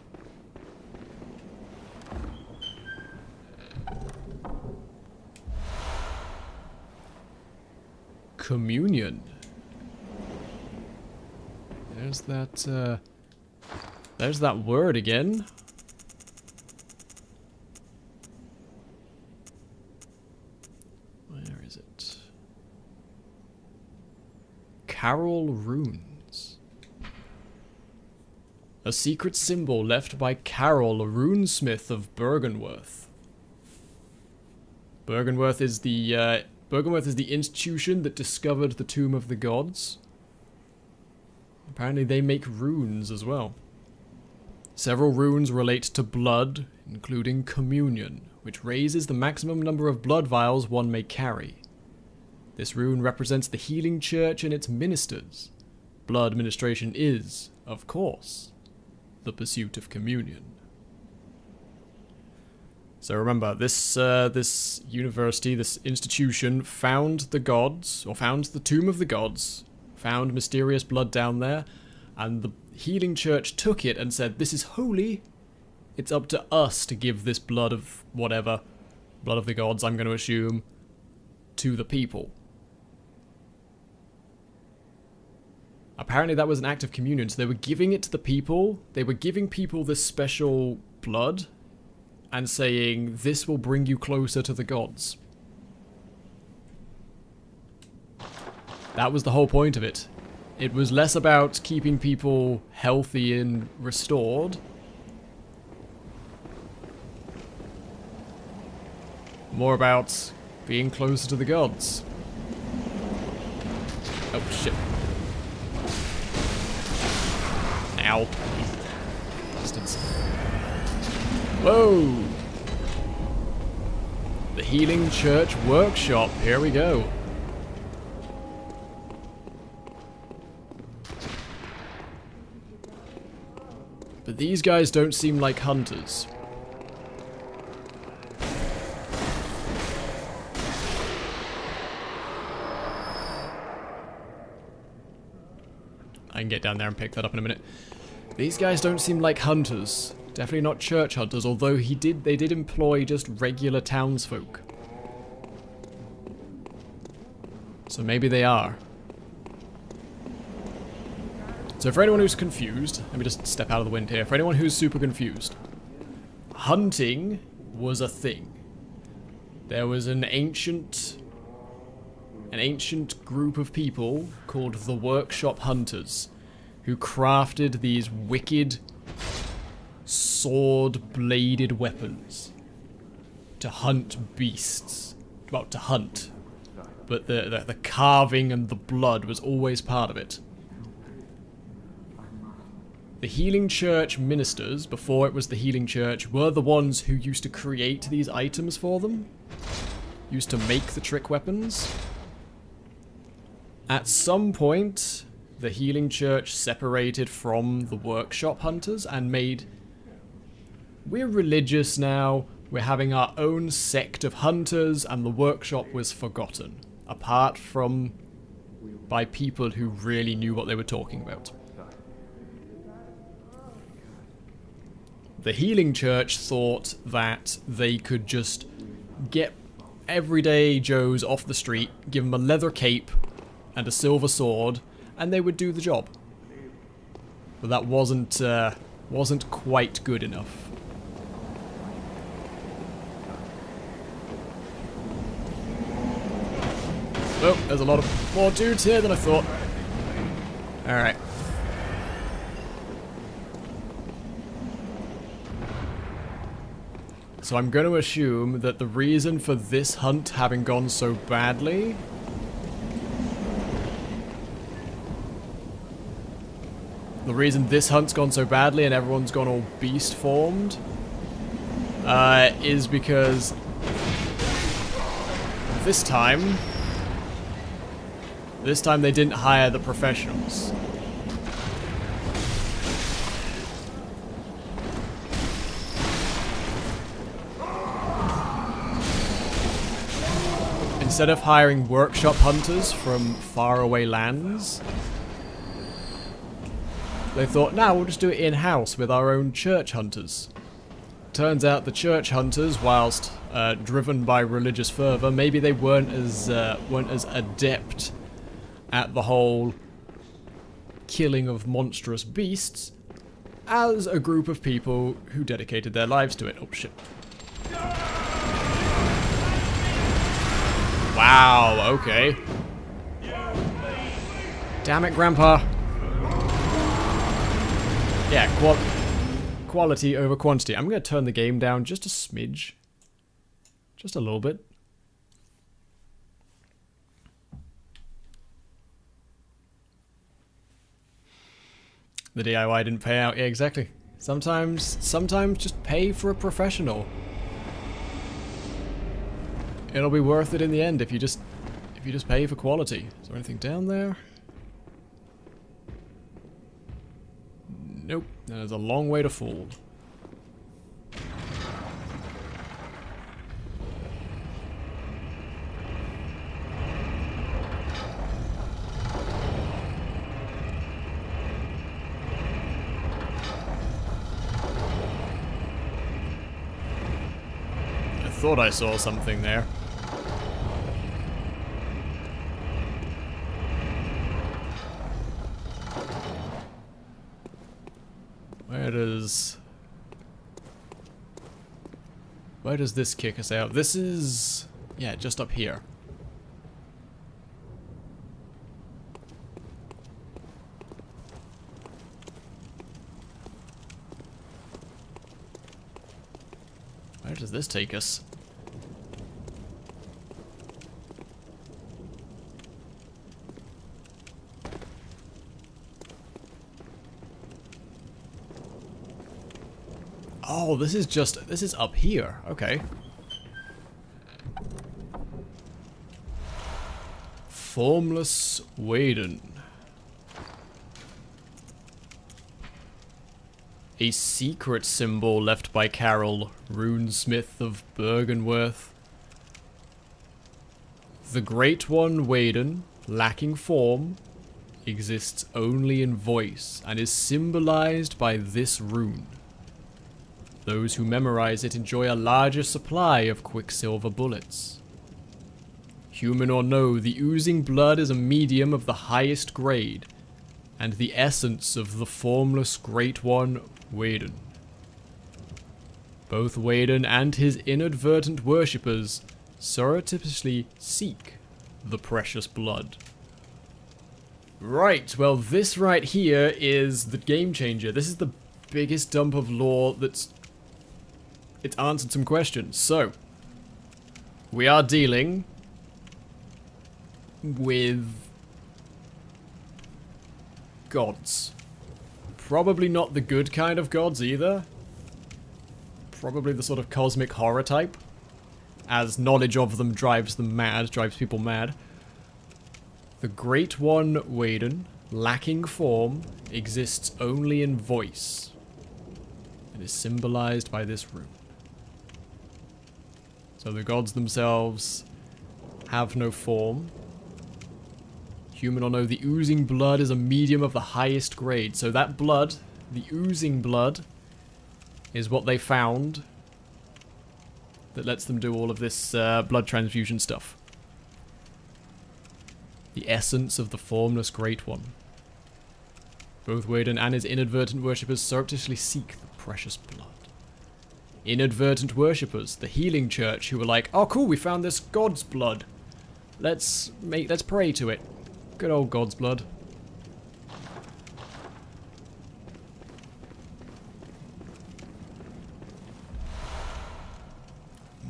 Communion. There's that word again. Where is it? Carol runes. A secret symbol left by Carol, a runesmith of Bergenworth. Bergenworth is the institution that discovered the Tomb of the Gods. Apparently they make runes as well. Several runes relate to blood, including communion, which raises the maximum number of blood vials one may carry. This rune represents the healing church and its ministers. Blood administration is, of course, the pursuit of communion. So remember, this university, this institution, found the gods, or found the Tomb of the Gods, found mysterious blood down there, and the healing church took it and said, this is holy, it's up to us to give this blood of whatever, blood of the gods, I'm going to assume, to the people. Apparently that was an act of communion, so they were giving it to the people, they were giving people this special blood, and saying, this will bring you closer to the gods. That was the whole point of it. It was less about keeping people healthy and restored. more about being closer to the gods. Oh, shit. Ow. Bastards. Whoa! The Healing Church Workshop. Here we go. But these guys don't seem like hunters. I can get down there and pick that up in a minute. These guys don't seem like hunters. Definitely not church hunters, although they did employ just regular townsfolk. So maybe they are. So for anyone who's confused, let me just step out of the wind here. For anyone who's super confused, hunting was a thing. There was an ancient group of people called the Workshop Hunters who crafted these wicked sword-bladed weapons to hunt beasts. Well, to hunt. But the carving and the blood was always part of it. The Healing Church ministers, before it was the Healing Church, were the ones who used to create these items for them. Used to make the trick weapons. At some point, the Healing Church separated from the Workshop Hunters and made... We're religious now, we're having our own sect of hunters, and the Workshop was forgotten. Apart from by people who really knew what they were talking about. The Healing Church thought that they could just get everyday Joes off the street, give them a leather cape and a silver sword, and they would do the job. But that wasn't quite good enough. Oh, there's a lot of more dudes here than I thought. Alright. So I'm going to assume that the reason for this hunt having gone so badly... The reason this hunt's gone so badly and everyone's gone all beast formed... is because... This time they didn't hire the professionals. Instead of hiring workshop hunters from faraway lands, they thought, nah, we'll just do it in-house with our own church hunters. Turns out the church hunters, whilst driven by religious fervor, maybe they weren't as adept at the whole killing of monstrous beasts as a group of people who dedicated their lives to it. Oh shit. Wow, okay. Damn it, Grandpa. Yeah, quality over quantity. I'm going to turn the game down just a smidge. Just a little bit. The DIY didn't pay out. Yeah, exactly. Sometimes just pay for a professional. It'll be worth it in the end if you just pay for quality. Is there anything down there? Nope. There's a long way to fall. I thought I saw something there. Where does this kick us out? This is... yeah, just up here. Where does this take us? Oh, this is up here. Okay. Formless Waden. A secret symbol left by Carol, runesmith of Bergenworth. The Great One Waden, lacking form, exists only in voice and is symbolized by this rune. Those who memorize it enjoy a larger supply of quicksilver bullets. Human or no, the oozing blood is a medium of the highest grade, and the essence of the formless Great One Waden. Both Waden and his inadvertent worshippers surreptitiously seek the precious blood. Right, well this right here is the game changer. This is the biggest dump of lore it's answered some questions. So, we are dealing with gods. Probably not the good kind of gods either. Probably the sort of cosmic horror type, as knowledge of them drives people mad. The Great One Waden, lacking form, exists only in voice, and is symbolized by this rune. So the gods themselves have no form. Human or no, the oozing blood is a medium of the highest grade. So that blood, the oozing blood, is what they found that lets them do all of this blood transfusion stuff. The essence of the formless Great One. Both Waden and his inadvertent worshippers surreptitiously seek the precious blood. Inadvertent worshippers, the healing church, who were like, oh cool, we found this god's blood. Let's pray to it. Good old god's blood.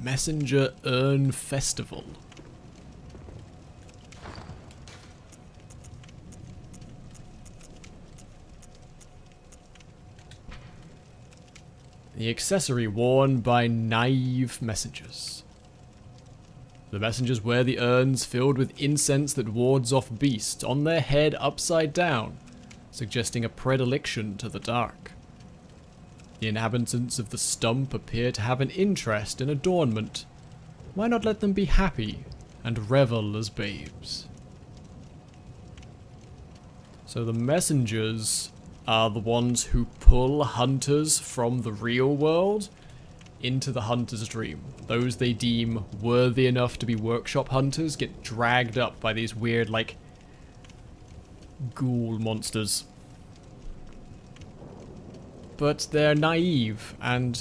Messenger Urn Festival. The accessory worn by naive messengers. The messengers wear the urns filled with incense that wards off beasts on their head upside down, suggesting a predilection to the dark. The inhabitants of the stump appear to have an interest in adornment. Why not let them be happy and revel as babes? So the messengers are the ones who pull hunters from the real world into the hunter's dream. Those they deem worthy enough to be workshop hunters get dragged up by these weird, like, ghoul monsters. But they're naive and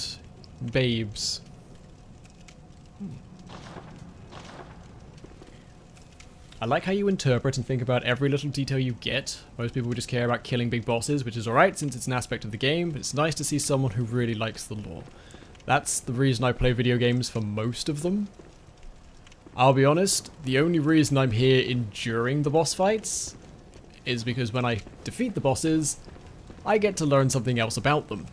babes. I like how you interpret and think about every little detail you get. Most people just care about killing big bosses, which is alright since it's an aspect of the game, but it's nice to see someone who really likes the lore. That's the reason I play video games for most of them. I'll be honest, the only reason I'm here enduring the boss fights is because when I defeat the bosses, I get to learn something else about them.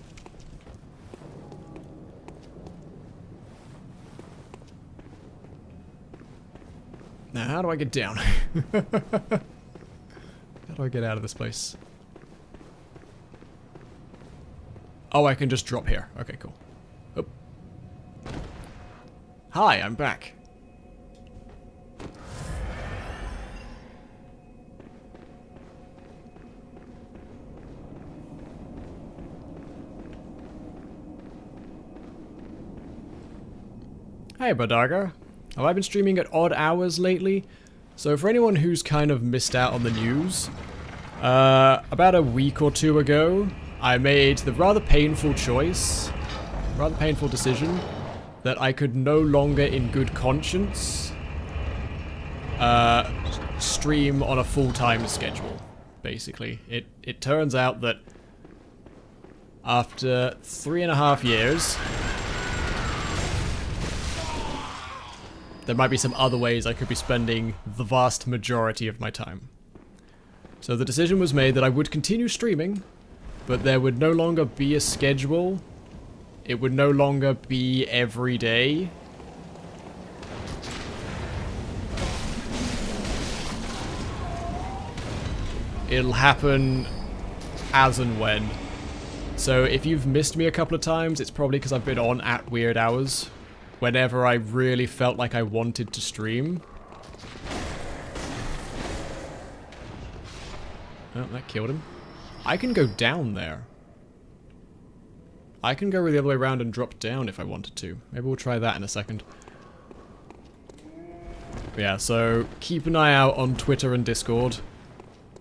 Now, how do I get down? How do I get out of this place? Oh, I can just drop here. Okay, cool. Oh. Hi, I'm back. Hey, Badaga. Have I been streaming at odd hours lately? So for anyone who's kind of missed out on the news, about a week or two ago, I made the rather painful decision, that I could no longer in good conscience stream on a full-time schedule, basically. It turns out that after 3.5 years, there might be some other ways I could be spending the vast majority of my time. So the decision was made that I would continue streaming, but there would no longer be a schedule it would no longer be every day. It'll happen as and when. So if you've missed me a couple of times, it's probably because I've been on at weird hours. Whenever I really felt like I wanted to stream. Oh, that killed him. I can go down there. I can go the other way around and drop down if I wanted to. Maybe we'll try that in a second. But yeah, so keep an eye out on Twitter and Discord.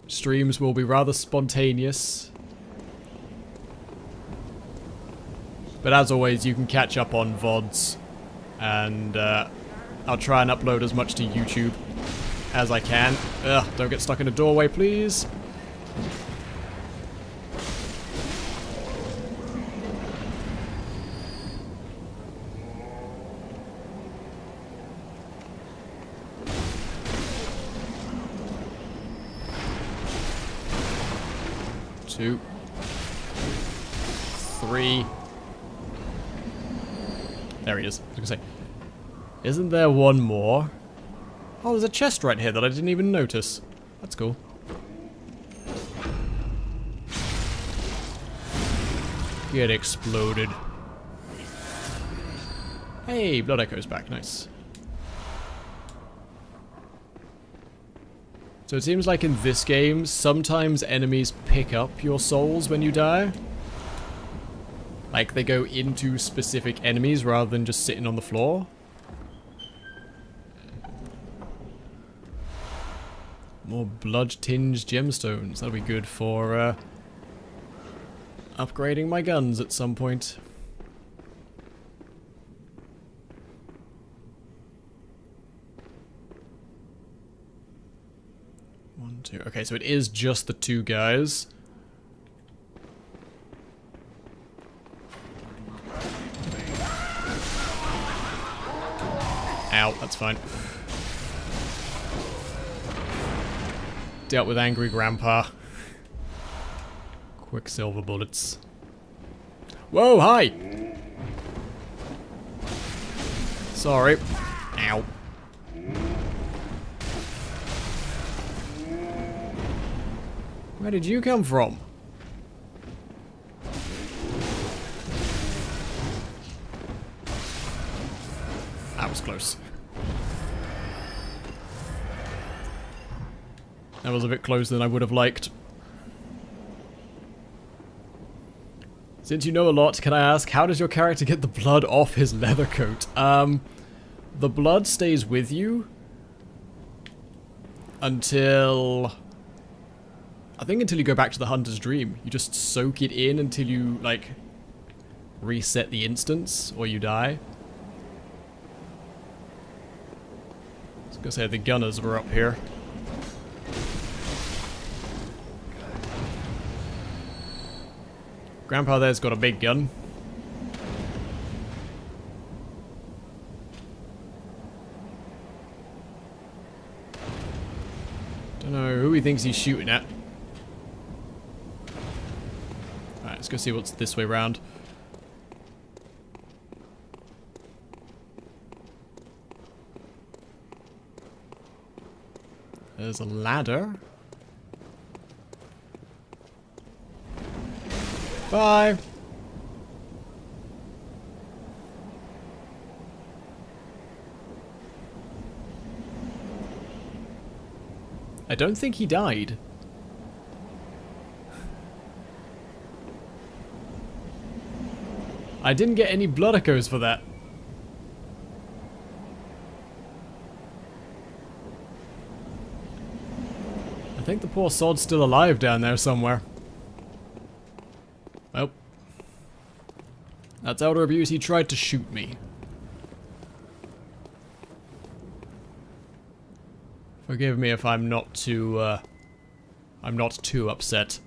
Streams will be rather spontaneous. But as always, you can catch up on VODs. And I'll try and upload as much to YouTube as I can. Ugh, don't get stuck in a doorway, please. Two. Three. There he is. I was gonna say, isn't there one more? Oh, there's a chest right here that I didn't even notice. That's cool. Get exploded. Hey, Blood Echo's back. Nice. So it seems like in this game, sometimes enemies pick up your souls when you die. Like, they go into specific enemies rather than just sitting on the floor. More blood-tinged gemstones. That'll be good for, upgrading my guns at some point. One, two. Okay, so it is just the two guys. Ow, that's fine. Dealt with angry grandpa. Quicksilver bullets. Whoa, hi! Sorry. Ow. Where did you come from? That was close. That was a bit closer than I would have liked. Since you know a lot, can I ask, how does your character get the blood off his leather coat? The blood stays with you until... I think until you go back to the Hunter's Dream. You just soak it in until you, like, reset the instance, or you die. I was gonna say the gunners were up here. Grandpa there's got a big gun. Don't know who he thinks he's shooting at. Alright, let's go see what's this way round. There's a ladder. Bye! I don't think he died. I didn't get any blood echoes for that. I think the poor sod's still alive down there somewhere. Well, that's elder abuse. He tried to shoot me. Forgive me if I'm not too upset.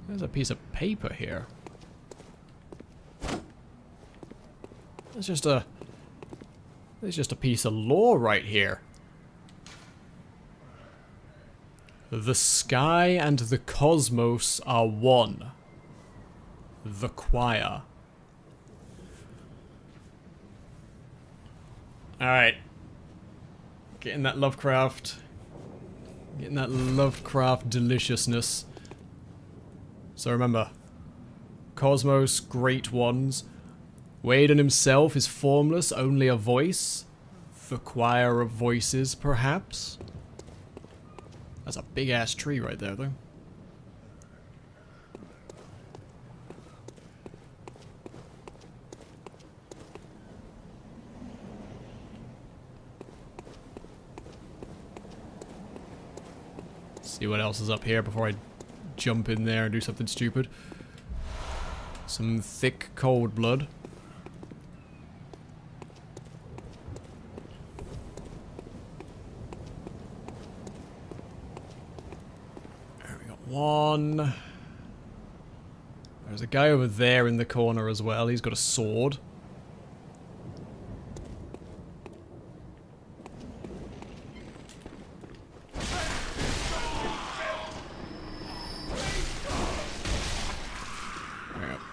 There's a piece of paper here. There's just a piece of lore right here. The sky and the cosmos are one. The choir. Alright. Getting that Lovecraft. Getting that Lovecraft deliciousness. So remember. Cosmos, great ones. Waden himself is formless, only a voice. The choir of voices, perhaps. That's a big ass tree right there, though. See what else is up here before I jump in there and do something stupid. Some thick, cold blood. There we got one. There's a guy over there in the corner as well. He's got a sword.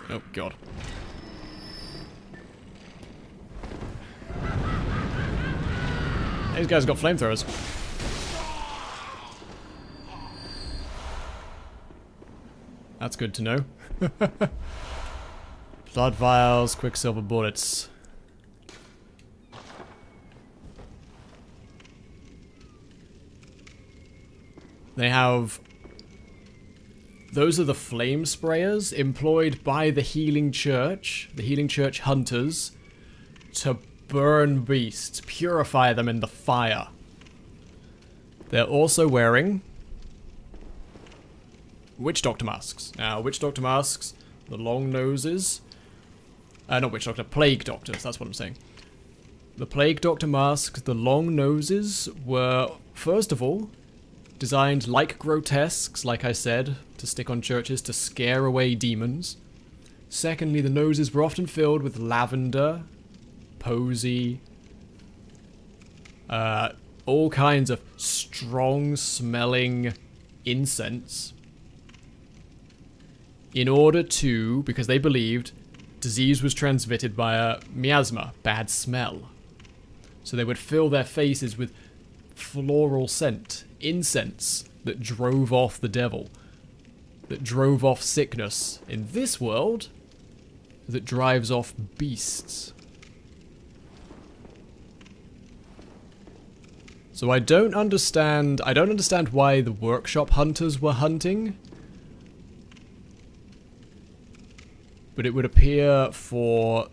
Oh, God. These guys got flamethrowers. That's good to know. Blood vials, quicksilver bullets. They have... Those are the flame sprayers employed by the Healing Church hunters, to burn beasts, purify them in the fire. They're also wearing witch doctor masks. Now, witch doctor masks, the long noses, not witch doctor, plague doctors, that's what I'm saying. The plague doctor masks, the long noses, were, first of all, designed like grotesques, like I said, to stick on churches to scare away demons. Secondly, the noses were often filled with lavender, posy, all kinds of strong-smelling incense, in order to, because they believed disease was transmitted by a miasma, bad smell. So they would fill their faces with floral scent, incense, that drove off the devil, that drove off sickness. In this world, that drives off beasts. So I don't understand why the workshop hunters were hunting. But it would appear for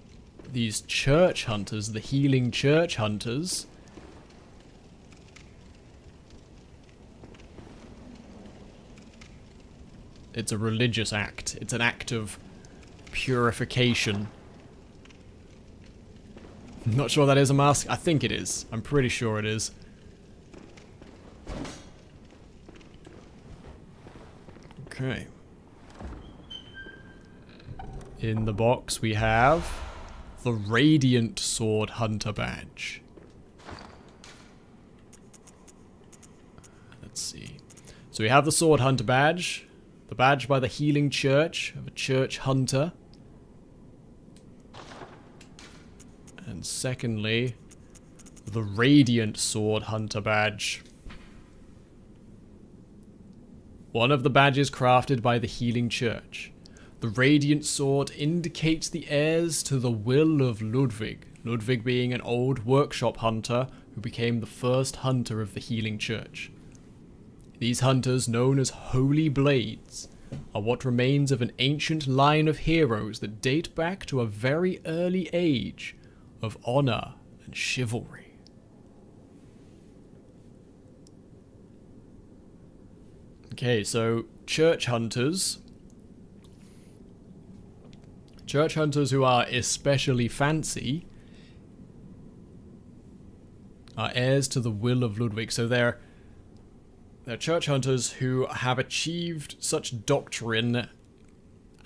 these church hunters, the healing church hunters, it's a religious act. It's an act of purification. I'm not sure that is a mask. I think it is. I'm pretty sure it is. Okay. In the box we have the Radiant Sword Hunter badge. Let's see. So we have the Sword Hunter badge. The badge by the Healing Church of a church hunter. And secondly, the Radiant Sword Hunter badge. One of the badges crafted by the Healing Church. The Radiant Sword indicates the heirs to the will of Ludwig. Ludwig being an old workshop hunter who became the first hunter of the Healing Church. These hunters, known as Holy Blades, are what remains of an ancient line of heroes that date back to a very early age of honor and chivalry. Okay, so church hunters who are especially fancy are heirs to the will of Ludwig. So they're church hunters who have achieved such doctrine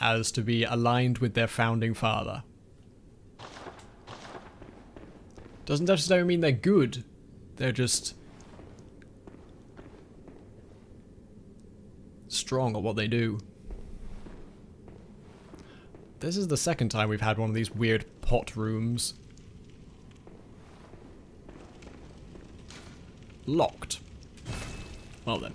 as to be aligned with their founding father. Doesn't necessarily mean they're good. They're just strong at what they do. This is the second time we've had one of these weird pot rooms. Locked. Well then.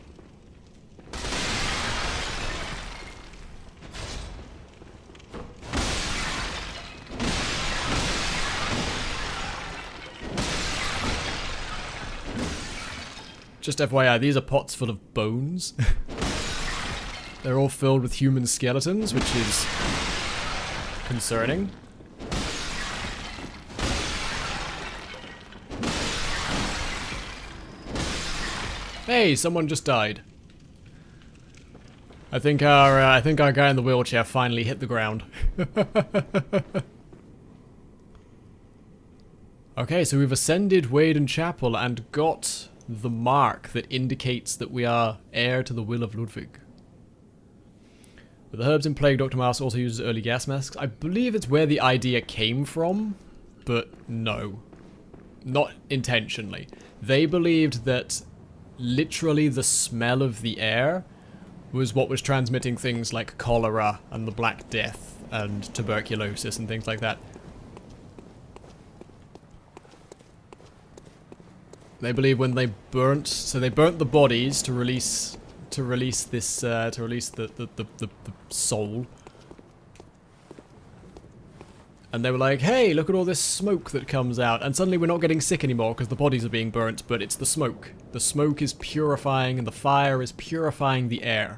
Just FYI, these are pots full of bones. They're all filled with human skeletons, which is concerning. Hey, someone just died. I think our guy in the wheelchair finally hit the ground. Okay, so we've ascended Waden Chapel and got the mark that indicates that we are heir to the will of Ludwig. With the herbs in plague, Dr. Mouse also uses early gas masks. I believe it's where the idea came from, but no. Not intentionally. They believed that literally the smell of the air was what was transmitting things like cholera and the Black Death and tuberculosis and things like that. They believe when they burnt, so they burnt the bodies to release this, to release the soul. And they were like, hey, look at all this smoke that comes out. And suddenly we're not getting sick anymore because the bodies are being burnt, but it's the smoke. The smoke is purifying and the fire is purifying the air.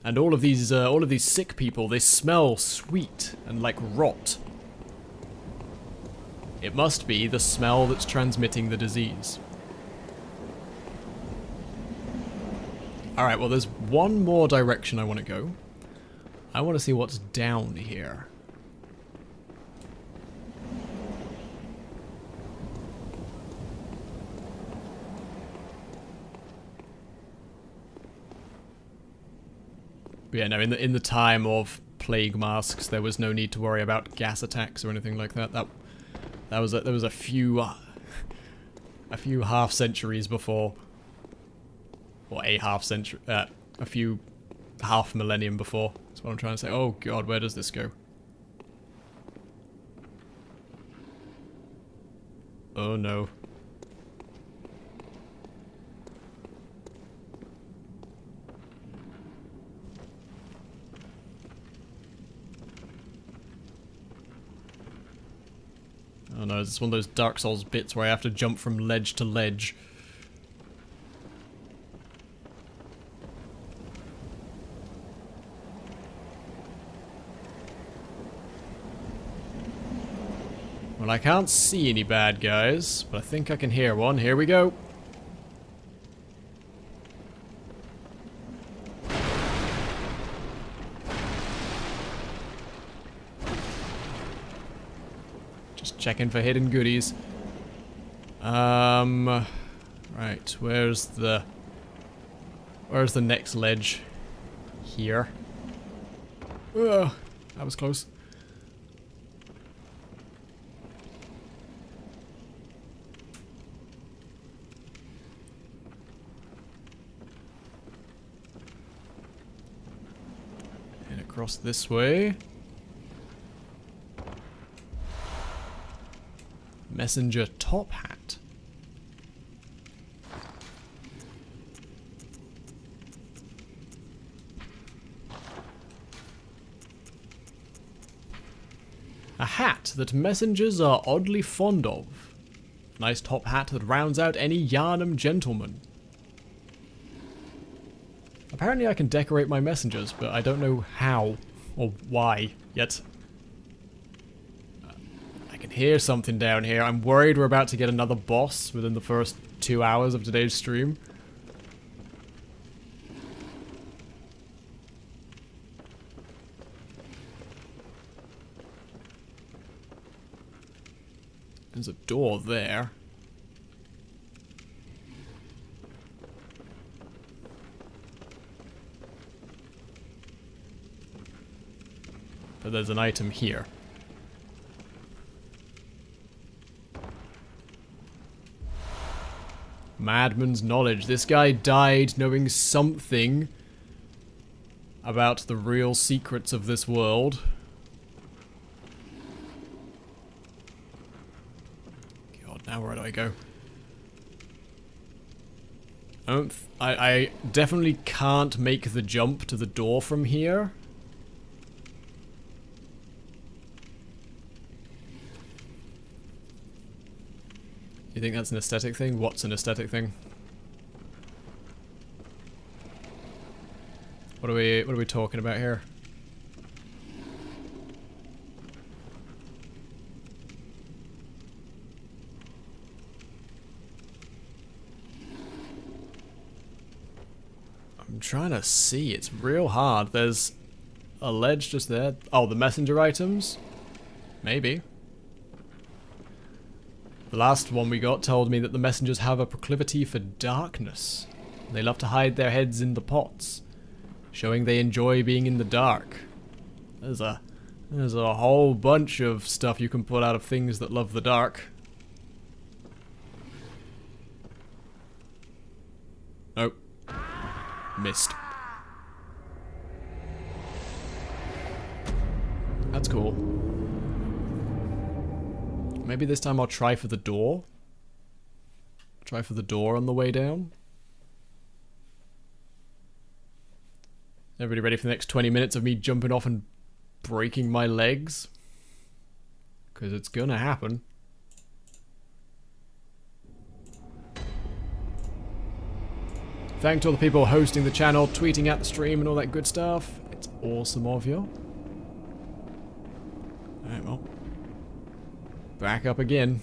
And all of these sick people, they smell sweet and like rot. It must be the smell that's transmitting the disease. Alright, well there's one more direction I want to go. I want to see what's down here. But yeah, no, in the time of plague masks, there was no need to worry about gas attacks or anything like that. There was a few half centuries before, or a half century, a few half millennium before. That's what I'm trying to say. Oh god, where does this go? Oh no. Oh no, it's one of those Dark Souls bits where I have to jump from ledge to ledge. Well, I can't see any bad guys, but I think I can hear one. Here we go. Checking for hidden goodies. Right, where's the next ledge? Here. Ugh, that was close. And across this way. Messenger top hat. A hat that messengers are oddly fond of. Nice top hat that rounds out any Yharnam gentleman. Apparently I can decorate my messengers, but I don't know how or why yet. I can hear something down here. I'm worried we're about to get another boss within the first 2 hours of today's stream. There's a door there. But there's an item here. Madman's knowledge. This guy died knowing something about the real secrets of this world. God, now where do I go? I definitely can't make the jump to the door from here. You think that's an aesthetic thing? What's an aesthetic thing? What are we talking about here? I'm trying to see. It's real hard. There's a ledge just there. Oh, the messenger items? Maybe. The last one we got told me that the messengers have a proclivity for darkness. They love to hide their heads in the pots, showing they enjoy being in the dark. There's a whole bunch of stuff you can pull out of things that love the dark. Oh. Missed. That's cool. Maybe this time I'll try for the door. Try for the door on the way down. Everybody ready for the next 20 minutes of me jumping off and breaking my legs? Because it's gonna happen. Thanks to all the people hosting the channel, tweeting at the stream and all that good stuff. It's awesome of you. Alright, well. Back up again.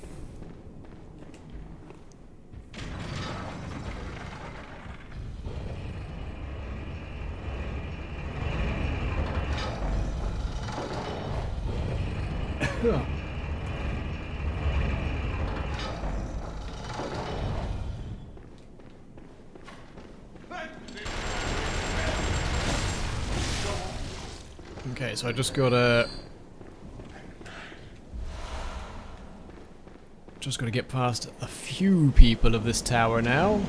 Okay, so I just gotta get past a few people of this tower now.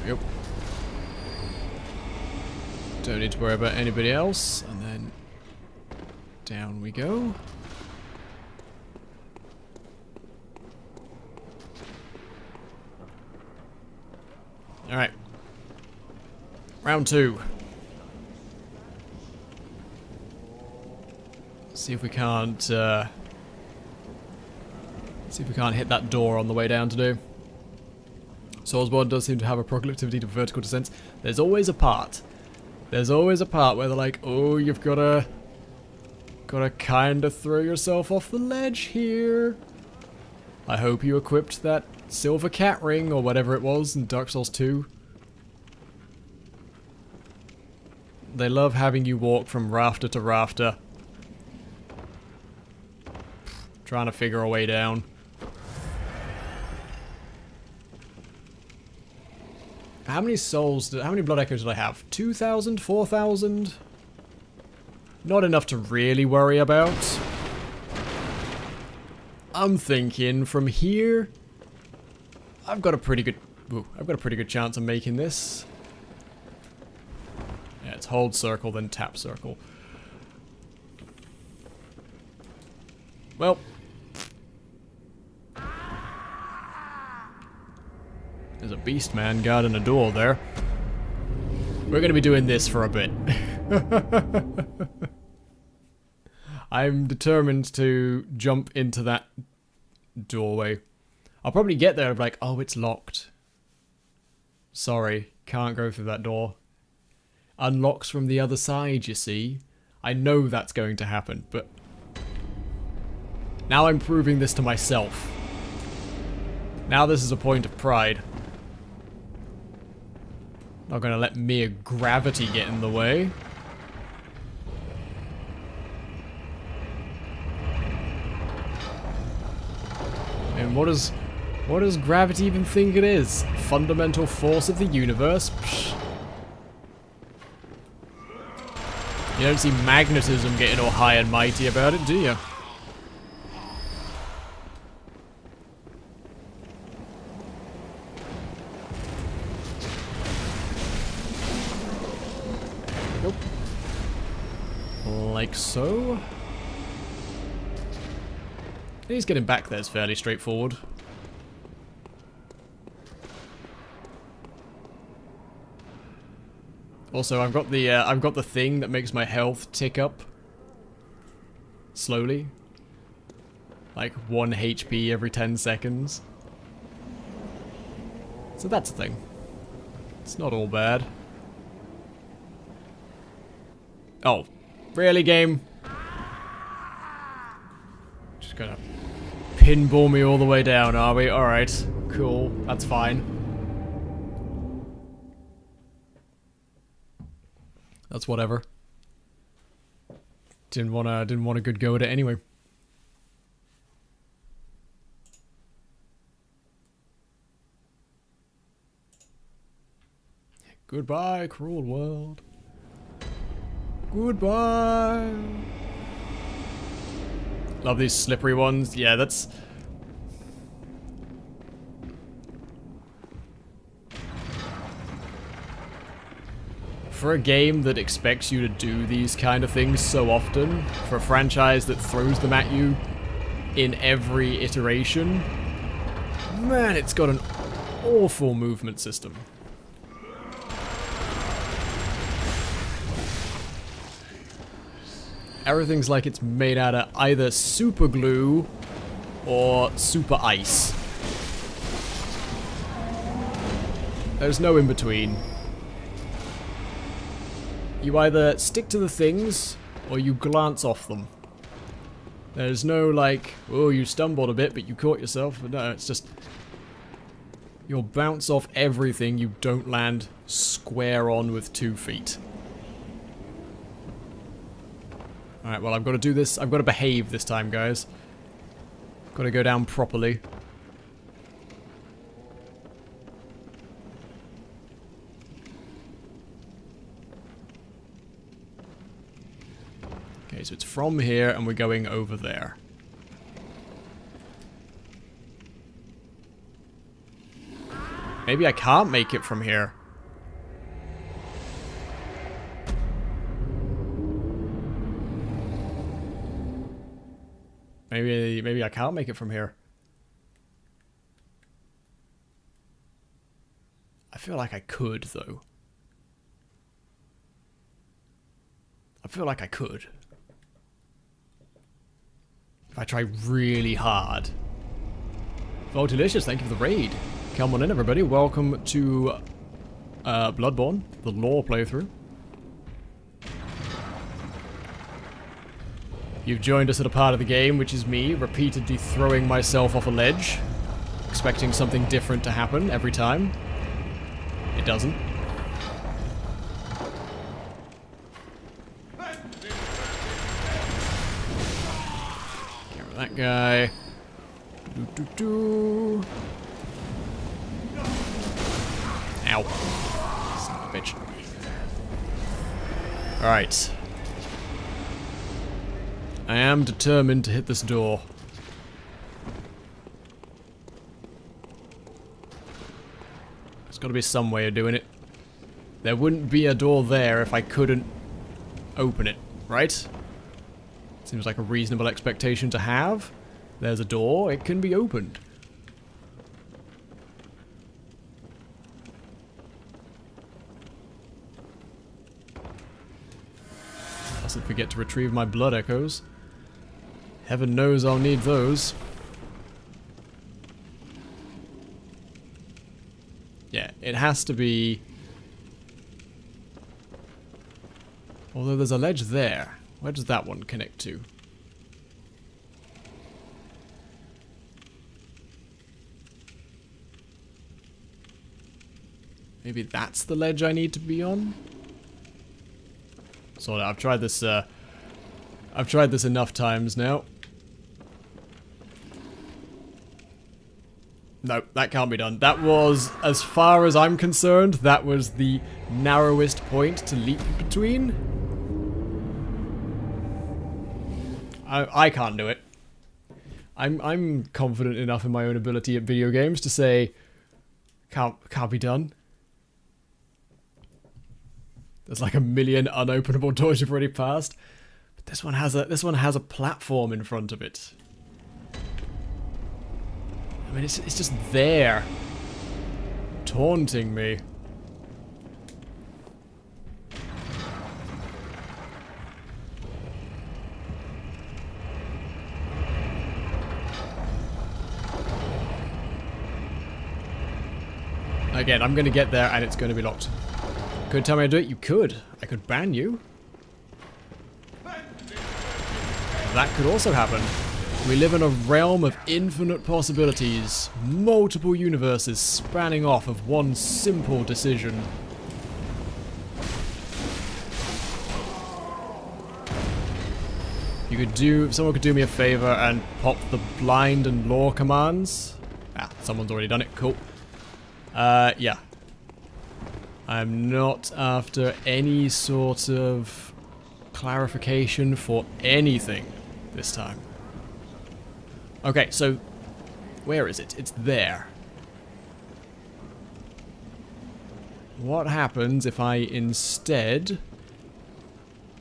Yep. Don't need to worry about anybody else, and then down we go. Alright. Round 2. See if we can't hit that door on the way down to do. Soulsborne does seem to have a proclivity to vertical descents. There's always a part. There's always a part where they're like, oh, you've gotta kinda throw yourself off the ledge here. I hope you equipped that silver cat ring or whatever it was in Dark Souls 2. They love having you walk from rafter to rafter. Trying to figure a way down. How many souls how many blood echoes did I have? 2,000? 4,000? Not enough to really worry about. I'm thinking from here I've got a pretty good chance of making this. Yeah, it's hold circle then tap circle. Well, there's a beast man guarding a door there. We're gonna be doing this for a bit. I'm determined to jump into that doorway. I'll probably get there and be like, oh, it's locked. Sorry, can't go through that door. Unlocks from the other side, you see. I know that's going to happen, but now I'm proving this to myself. Now this is a point of pride. Not gonna let mere gravity get in the way. And what does gravity even think it is? Fundamental force of the universe? Psh. You don't see magnetism getting all high and mighty about it, do you? Like so. He's getting back there is fairly straightforward. Also, I've got the thing that makes my health tick up slowly, like 1 HP every 10 seconds. So that's a thing. It's not all bad. Oh, really, game? Just gonna pinball me all the way down, are we? Alright, cool, that's fine. That's whatever. Didn't want a good go at it anyway. Goodbye, cruel world. Goodbye. Love these slippery ones. Yeah, that's... For a game that expects you to do these kind of things so often, for a franchise that throws them at you in every iteration, man, it's got an awful movement system. Everything's like it's made out of either super glue or super ice. There's no in between. You either stick to the things, or you glance off them. There's no like, oh, you stumbled a bit, but you caught yourself. No, it's just... You'll bounce off everything, you don't land square on with 2 feet. Alright, well, I've got to do this. I've got to behave this time, guys. Got to go down properly. Okay, so it's from here, and we're going over there. Maybe I can't make it from here. Maybe I can't make it from here. I feel like I could, though. I feel like I could. If I try really hard. Oh, delicious. Thank you for the raid. Come on in, everybody. Welcome to Bloodborne, the lore playthrough. You've joined us at a part of the game, which is me repeatedly throwing myself off a ledge, expecting something different to happen every time. It doesn't. Get rid of that guy. Doo-doo-doo. Ow. Son of a bitch. Alright. I am determined to hit this door. There's got to be some way of doing it. There wouldn't be a door there if I couldn't open it, right? Seems like a reasonable expectation to have. There's a door, it can be opened. Mustn't forget to retrieve my blood echoes. Heaven knows I'll need those. Yeah, it has to be... Although there's a ledge there. Where does that one connect to? Maybe that's the ledge I need to be on? So I've tried this enough times now. No, that can't be done. That was, as far as I'm concerned, that was the narrowest point to leap between. I can't do it. I'm confident enough in my own ability at video games to say can't be done. There's like a million unopenable doors you've already passed. This one has a platform in front of it. I mean, it's just there, taunting me. Again, I'm gonna get there and it's gonna be locked. Could tell me how to do it? You could. I could ban you. That could also happen. We live in a realm of infinite possibilities, multiple universes spanning off of one simple decision. You could do, if someone could do me a favor and pop the blind and lore commands. Ah, someone's already done it, cool. Yeah. I'm not after any sort of clarification for anything this time. Okay, so where is it? It's there. What happens if I instead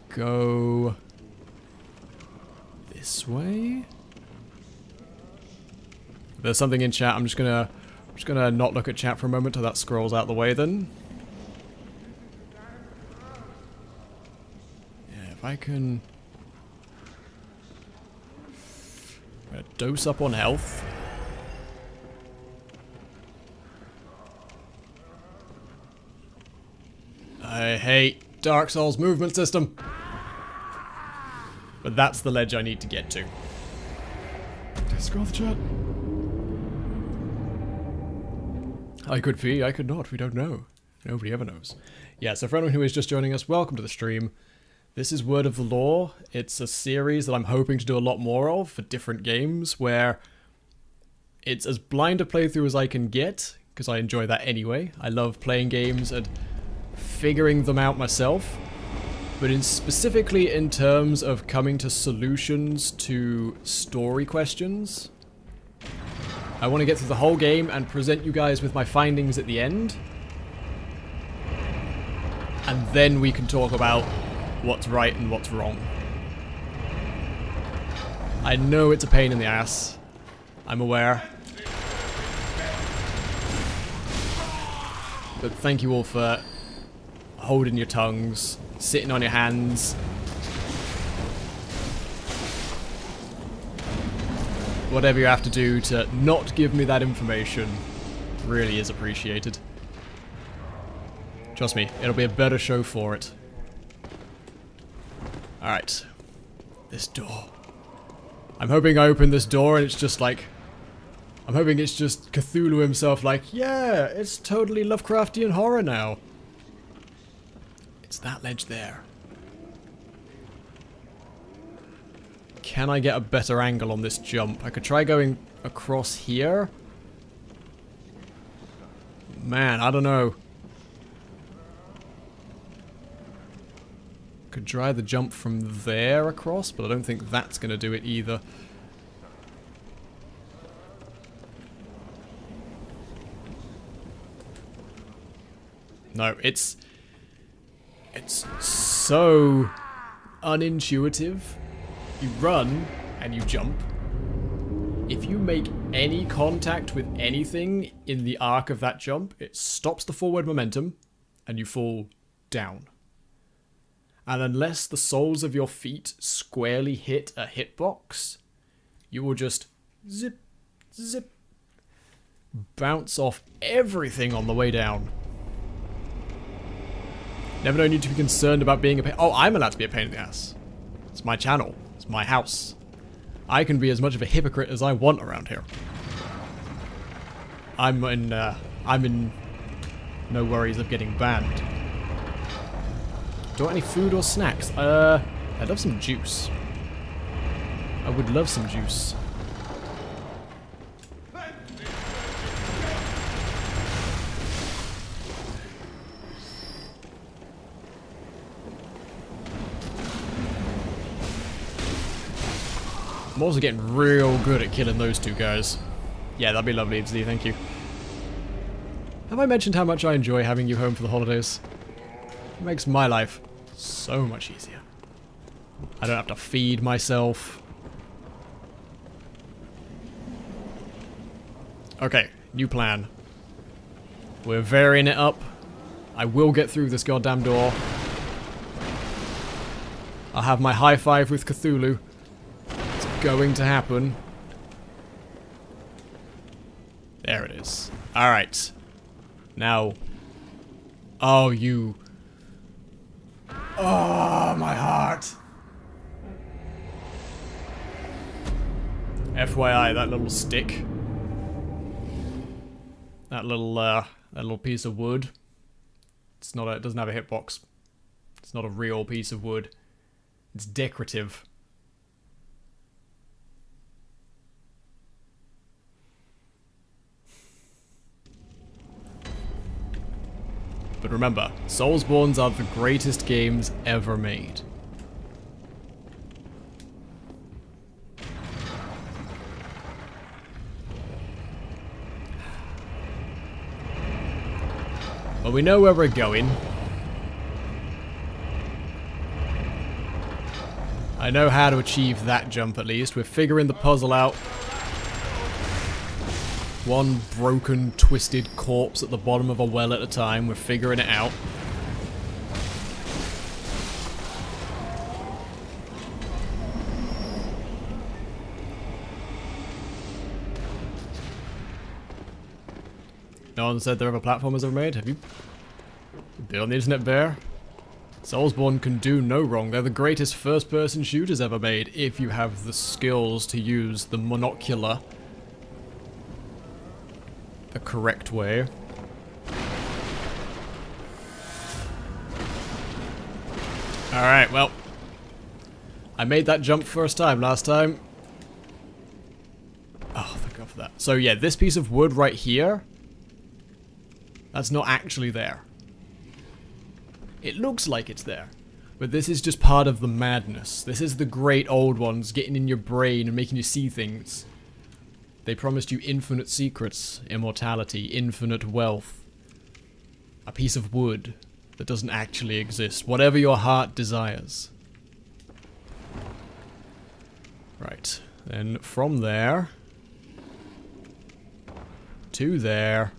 go this way? There's something in chat. I'm just gonna not look at chat for a moment till that scrolls out the way then. Yeah, if I can dose up on health. I hate Dark Souls movement system. But that's the ledge I need to get to. Did I scroll the chat? I could be, I could not, we don't know. Nobody ever knows. Yeah, so for anyone who is just joining us, welcome to the stream. This is Word of the Law. It's a series that I'm hoping to do a lot more of for different games, where it's as blind a playthrough as I can get, because I enjoy that anyway. I love playing games and figuring them out myself. But specifically in terms of coming to solutions to story questions, I want to get through the whole game and present you guys with my findings at the end. And then we can talk about what's right and what's wrong. I know it's a pain in the ass. I'm aware. But thank you all for holding your tongues, sitting on your hands. Whatever you have to do to not give me that information really is appreciated. Trust me, it'll be a better show for it. Alright. This door. I'm hoping I open this door and it's just like... I'm hoping it's just Cthulhu himself like, yeah, it's totally Lovecraftian horror now. It's that ledge there. Can I get a better angle on this jump? I could try going across here. Man, I don't know. Could try the jump from there across, but I don't think that's going to do it either. No, it's so unintuitive. You run and you jump. If you make any contact with anything in the arc of that jump, it stops the forward momentum and you fall down. And unless the soles of your feet squarely hit a hitbox, you will just zip, zip, bounce off everything on the way down. Never known you to be concerned about being a pain. Oh, I'm allowed to be a pain in the ass. It's my channel. It's my house. I can be as much of a hypocrite as I want around here. I'm in no worries of getting banned. Do I want any food or snacks? I'd love some juice. I would love some juice. I'm also getting real good at killing those two guys. Yeah, that'd be lovely, Ibsy, thank you. Have I mentioned how much I enjoy having you home for the holidays? It makes my life so much easier. I don't have to feed myself. Okay, new plan. We're varying it up. I will get through this goddamn door. I'll have my high five with Cthulhu. It's going to happen. There it is. Alright. Now. Oh, you. Oh, my heart. FYI, that little stick. That little piece of wood. It's not it doesn't have a hitbox. It's not a real piece of wood. It's decorative. But remember, Soulsborns are the greatest games ever made. Well, we know where we're going. I know how to achieve that jump at least. We're figuring the puzzle out. One broken, twisted corpse at the bottom of a well at a time. We're figuring it out. No one said there ever platformers ever made? Have you been on the internet, Bear? Soulsborne can do no wrong. They're the greatest first-person shooters ever made if you have the skills to use the monocular the correct way. Alright, well. I made that jump first time last time. Oh, thank God for that. So yeah, this piece of wood right here, that's not actually there. It looks like it's there. But this is just part of the madness. This is the great old ones getting in your brain and making you see things. They promised you infinite secrets, immortality, infinite wealth. A piece of wood that doesn't actually exist. Whatever your heart desires. Right. Then from there to there.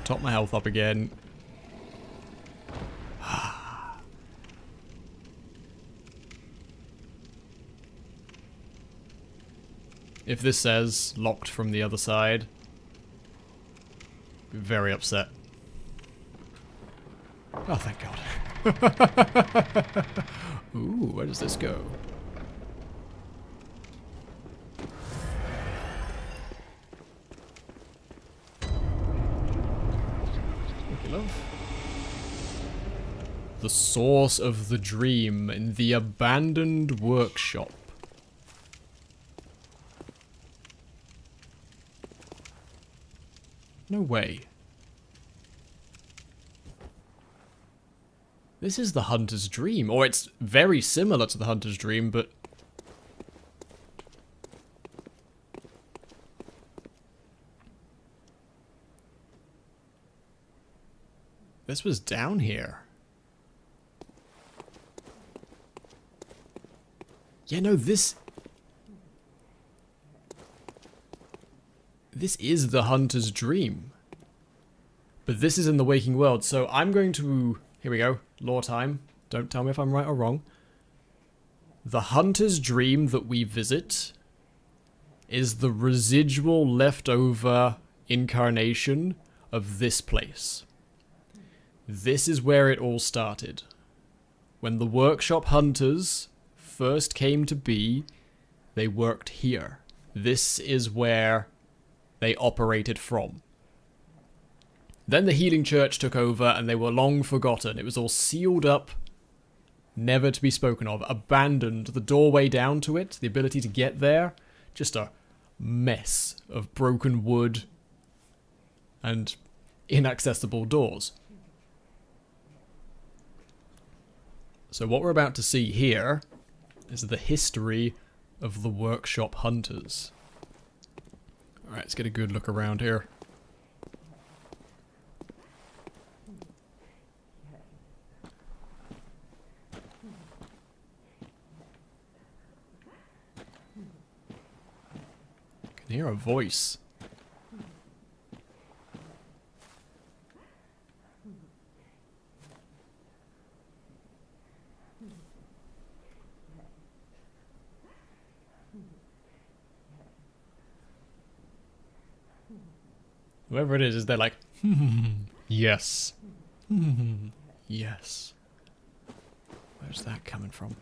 Top my health up again. If this says locked from the other side, be very upset. Oh, thank God. Ooh, where does this go? Love. The source of the dream in the abandoned workshop. No way. This is the Hunter's Dream, or it's very similar to the Hunter's Dream, but this was down here. Yeah, no, this is the Hunter's Dream. But this is in the waking world, so I'm going to... Here we go, lore time. Don't tell me if I'm right or wrong. The Hunter's Dream that we visit is the residual leftover incarnation of this place. This is where it all started. When the workshop hunters first came to be, they worked here. This is where they operated from. Then the Healing Church took over and they were long forgotten. It was all sealed up, never to be spoken of, abandoned. The doorway down to it, the ability to get there, just a mess of broken wood and inaccessible doors. So what we're about to see here is the history of the workshop hunters. Alright, let's get a good look around here. I hear a voice. Whoever it is they're like, yes. Yes. Where's that coming from?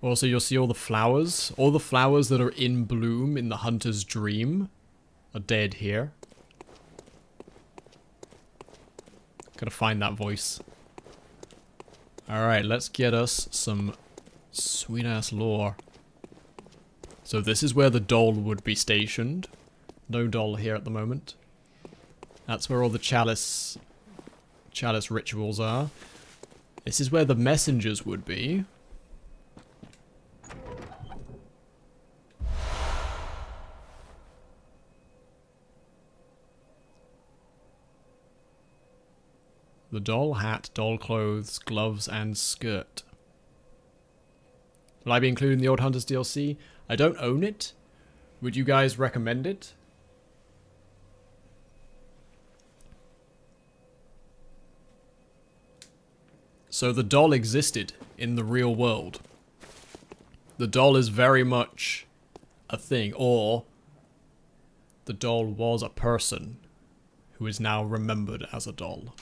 Also, you'll see all the flowers. All the flowers that are in bloom in the hunter's dream are dead here. Gotta find that voice. Alright, let's get us some sweet-ass lore. So this is where the doll would be stationed. No doll here at the moment. That's where all the chalice rituals are. This is where the messengers would be. The doll hat, doll clothes, gloves, and skirt. Will I be including the Old Hunters DLC? I don't own it. Would you guys recommend it? So the doll existed in the real world. The doll is very much a thing, or the doll was a person who is now remembered as a doll.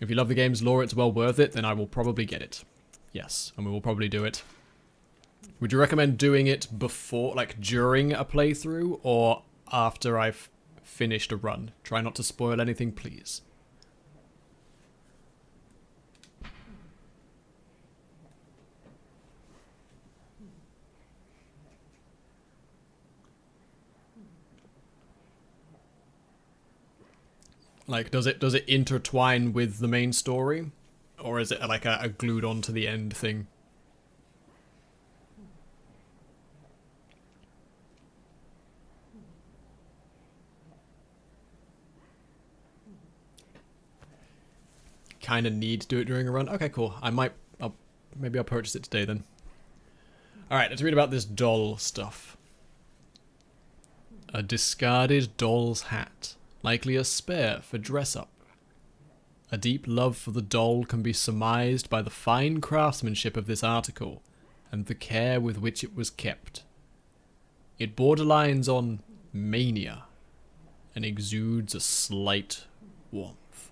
If you love the game's lore, it's well worth it, then I will probably get it. Yes, and we will probably do it. Would you recommend doing it before, like during a playthrough, or after I've finished a run? Try not to spoil anything, please. Like, does it intertwine with the main story? Or is it like a glued on to the end thing? Kind of need to do it during a run? Okay, cool. Maybe I'll purchase it today then. Alright, let's read about this doll stuff. A discarded doll's hat. Likely a spare for dress-up. A deep love for the doll can be surmised by the fine craftsmanship of this article, and the care with which it was kept. It borderlines on mania, and exudes a slight warmth.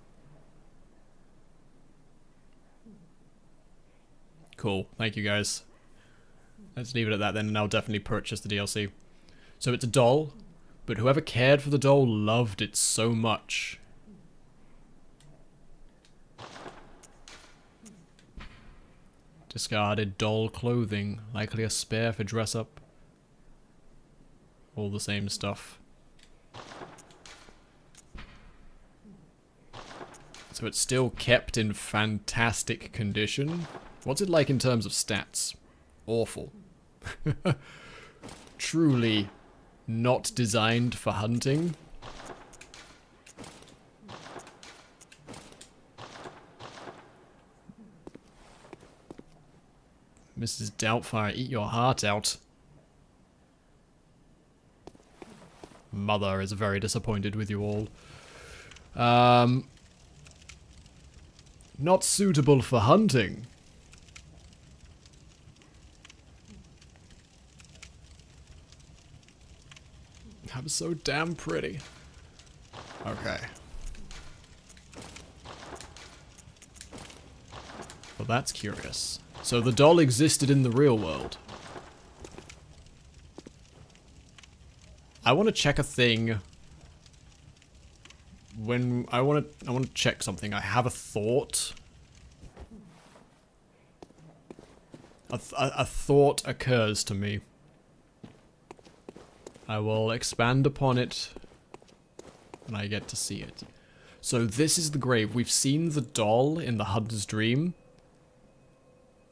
Cool, thank you guys. Let's leave it at that then, and I'll definitely purchase the DLC. So it's a doll. But whoever cared for the doll loved it so much. Discarded doll clothing, likely a spare for dress up. All the same stuff. So it's still kept in fantastic condition. What's it like in terms of stats? Awful. Truly not designed for hunting. Mrs. Doubtfire, eat your heart out. Mother is very disappointed with you all. Not suitable for hunting. I'm so damn pretty. Okay. Well, that's curious. So the doll existed in the real world. I want to check a thing. When I want to check something. I have a thought. A thought occurs to me. I will expand upon it when I get to see it. So this is the grave. We've seen the doll in the Hunter's Dream.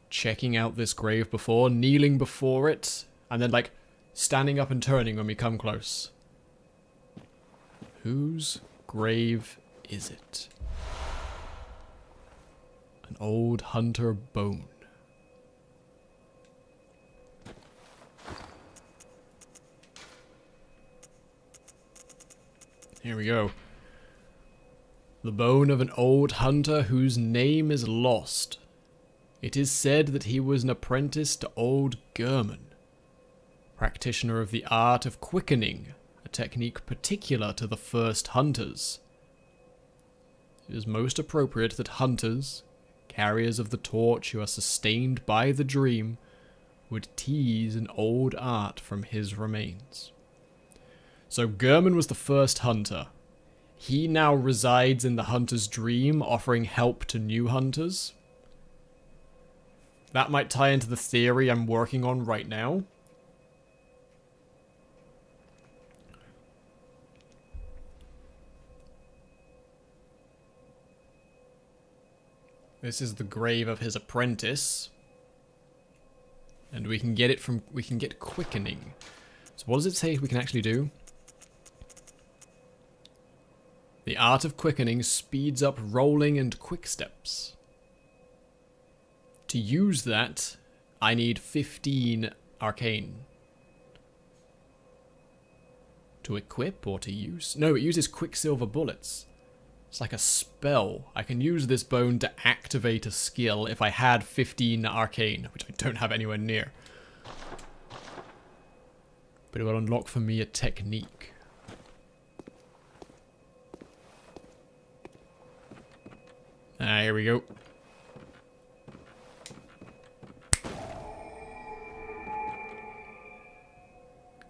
Checking out this grave before, kneeling before it, and then like standing up and turning when we come close. Whose grave is it? An old hunter bone. Here we go. The bone of an old hunter whose name is lost. It is said that he was an apprentice to Old Yharnam, practitioner of the art of quickening, a technique particular to the first hunters. It is most appropriate that hunters, carriers of the torch who are sustained by the dream, would tease an old art from his remains. So Yharnam was the first hunter. He now resides in the hunter's dream, offering help to new hunters. That might tie into the theory I'm working on right now. This is the grave of his apprentice. And we can get quickening. So what does it say we can actually do? The art of quickening speeds up rolling and quick steps. To use that, I need 15 arcane. To equip or to use? No, it uses quicksilver bullets. It's like a spell. I can use this bone to activate a skill if I had 15 arcane, which I don't have anywhere near. But it will unlock for me a technique. Ah, here we go.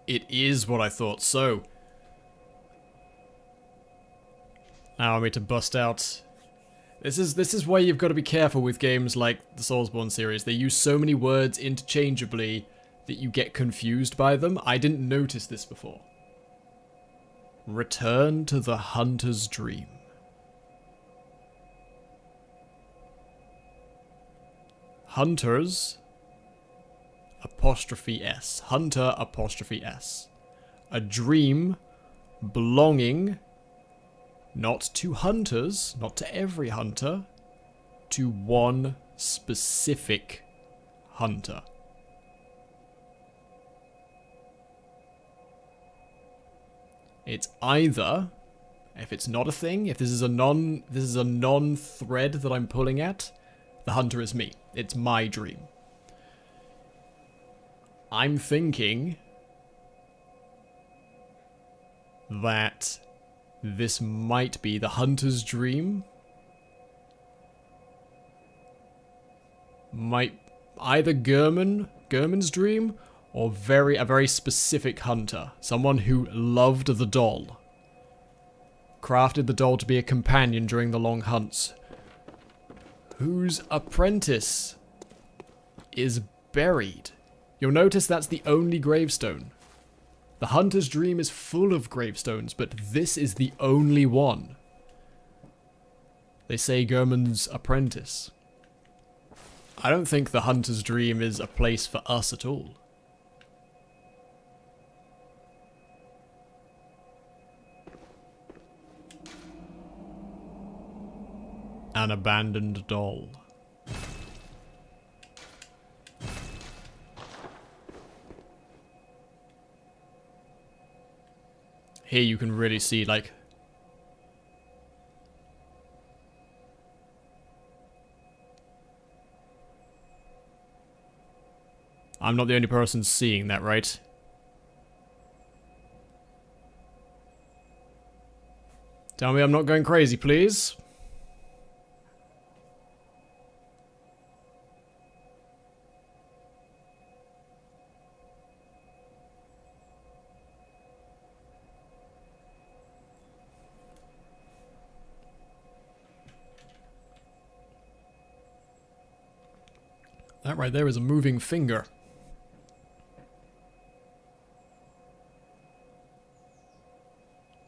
It is what I thought so. Now I need to bust out. This is why you've got to be careful with games like the Soulsborne series. They use so many words interchangeably that you get confused by them. I didn't notice this before. Return to the hunter's dream. Hunters apostrophe S. Hunter apostrophe S. A dream belonging not to hunters, not to every hunter, to one specific hunter. It's either, if it's not a thing, if this is a non-thread that I'm pulling at, the hunter is me. It's my dream. I'm thinking that this might be the hunter's dream. Might either Gurman's dream, or a very specific hunter. Someone who loved the doll. Crafted the doll to be a companion during the long hunts. Whose apprentice is buried. You'll notice that's the only gravestone. The hunter's dream is full of gravestones, but this is the only one. They say Gurman's apprentice. I don't think the hunter's dream is a place for us at all. An abandoned doll. Here you can really see, like, I'm not the only person seeing that, right? Tell me I'm not going crazy, please. That right there is a moving finger.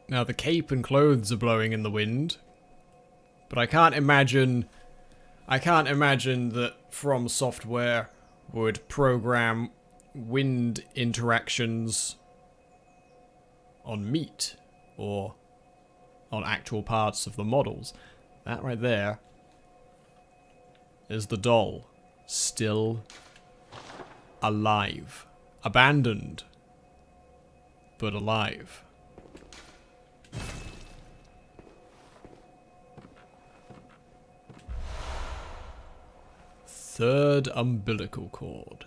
Now the cape and clothes are blowing in the wind, but I can't imagine that From Software would program wind interactions on meat or on actual parts of the models. That right there is the doll. Still alive. Abandoned, but alive. Third umbilical cord.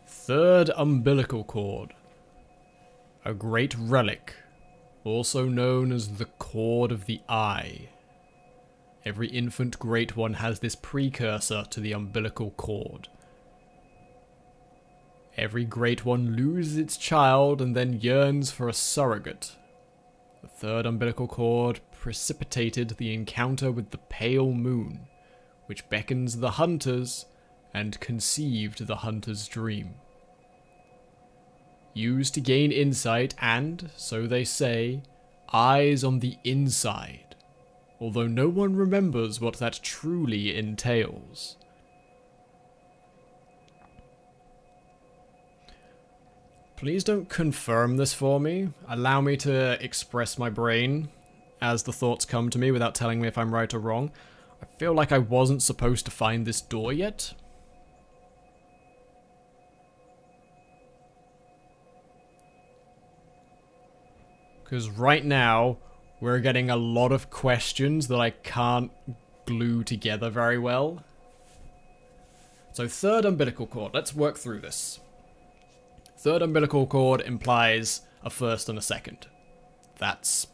Third umbilical cord. A great relic, also known as the Cord of the Eye. Every infant Great One has this precursor to the umbilical cord. Every Great One loses its child and then yearns for a surrogate. The third umbilical cord precipitated the encounter with the pale moon, which beckons the hunters and conceived the hunter's dream. Used to gain insight and, so they say, eyes on the inside, although no one remembers what that truly entails. Please don't confirm this for me. Allow me to express my brain as the thoughts come to me without telling me if I'm right or wrong. I feel like I wasn't supposed to find this door yet. Because right now, we're getting a lot of questions that I can't glue together very well. So third umbilical cord, let's work through this. Third umbilical cord implies a first and a second. That's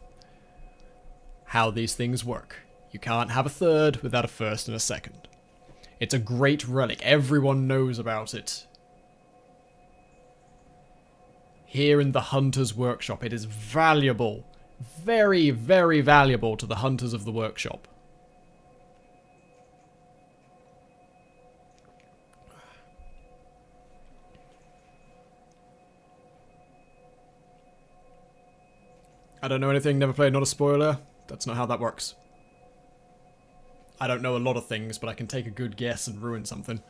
how these things work. You can't have a third without a first and a second. It's a great relic, everyone knows about it. Here in the Hunter's Workshop, it is valuable, very, very valuable to the Hunters of the Workshop. I don't know anything, never played, not a spoiler. That's not how that works. I don't know a lot of things, but I can take a good guess and ruin something.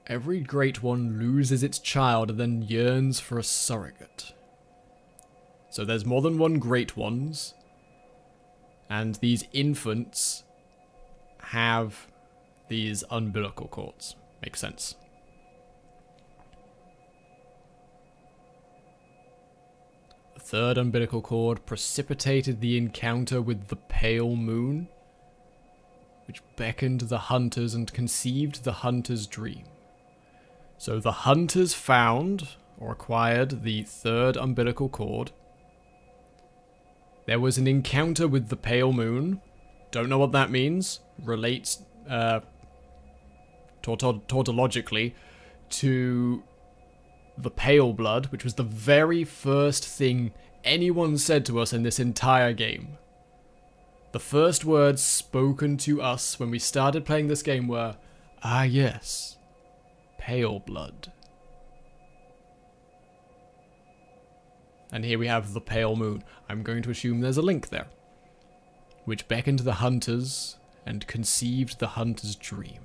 Every Great One loses its child and then yearns for a surrogate. So there's more than one Great Ones, and these infants have these umbilical cords. Makes sense. The third umbilical cord precipitated the encounter with the pale moon, which beckoned the hunters and conceived the hunter's dream. So the hunters found, or acquired, the third umbilical cord. There was an encounter with the pale moon. Don't know what that means. Relates, tautologically, to the pale blood, which was the very first thing anyone said to us in this entire game. The first words spoken to us when we started playing this game were, "Ah yes, pale blood." And here we have the pale moon. I'm going to assume there's a link there. Which beckoned the hunters and conceived the hunter's dream.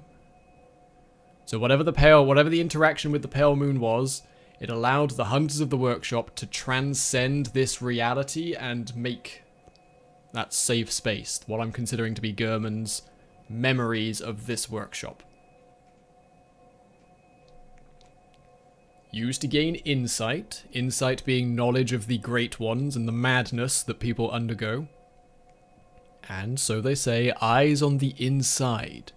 So whatever the interaction with the pale moon was, it allowed the hunters of the workshop to transcend this reality and make that safe space, what I'm considering to be Gehrman's memories of this workshop. Used to gain insight, insight being knowledge of the Great Ones and the madness that people undergo. And, so they say, eyes on the inside.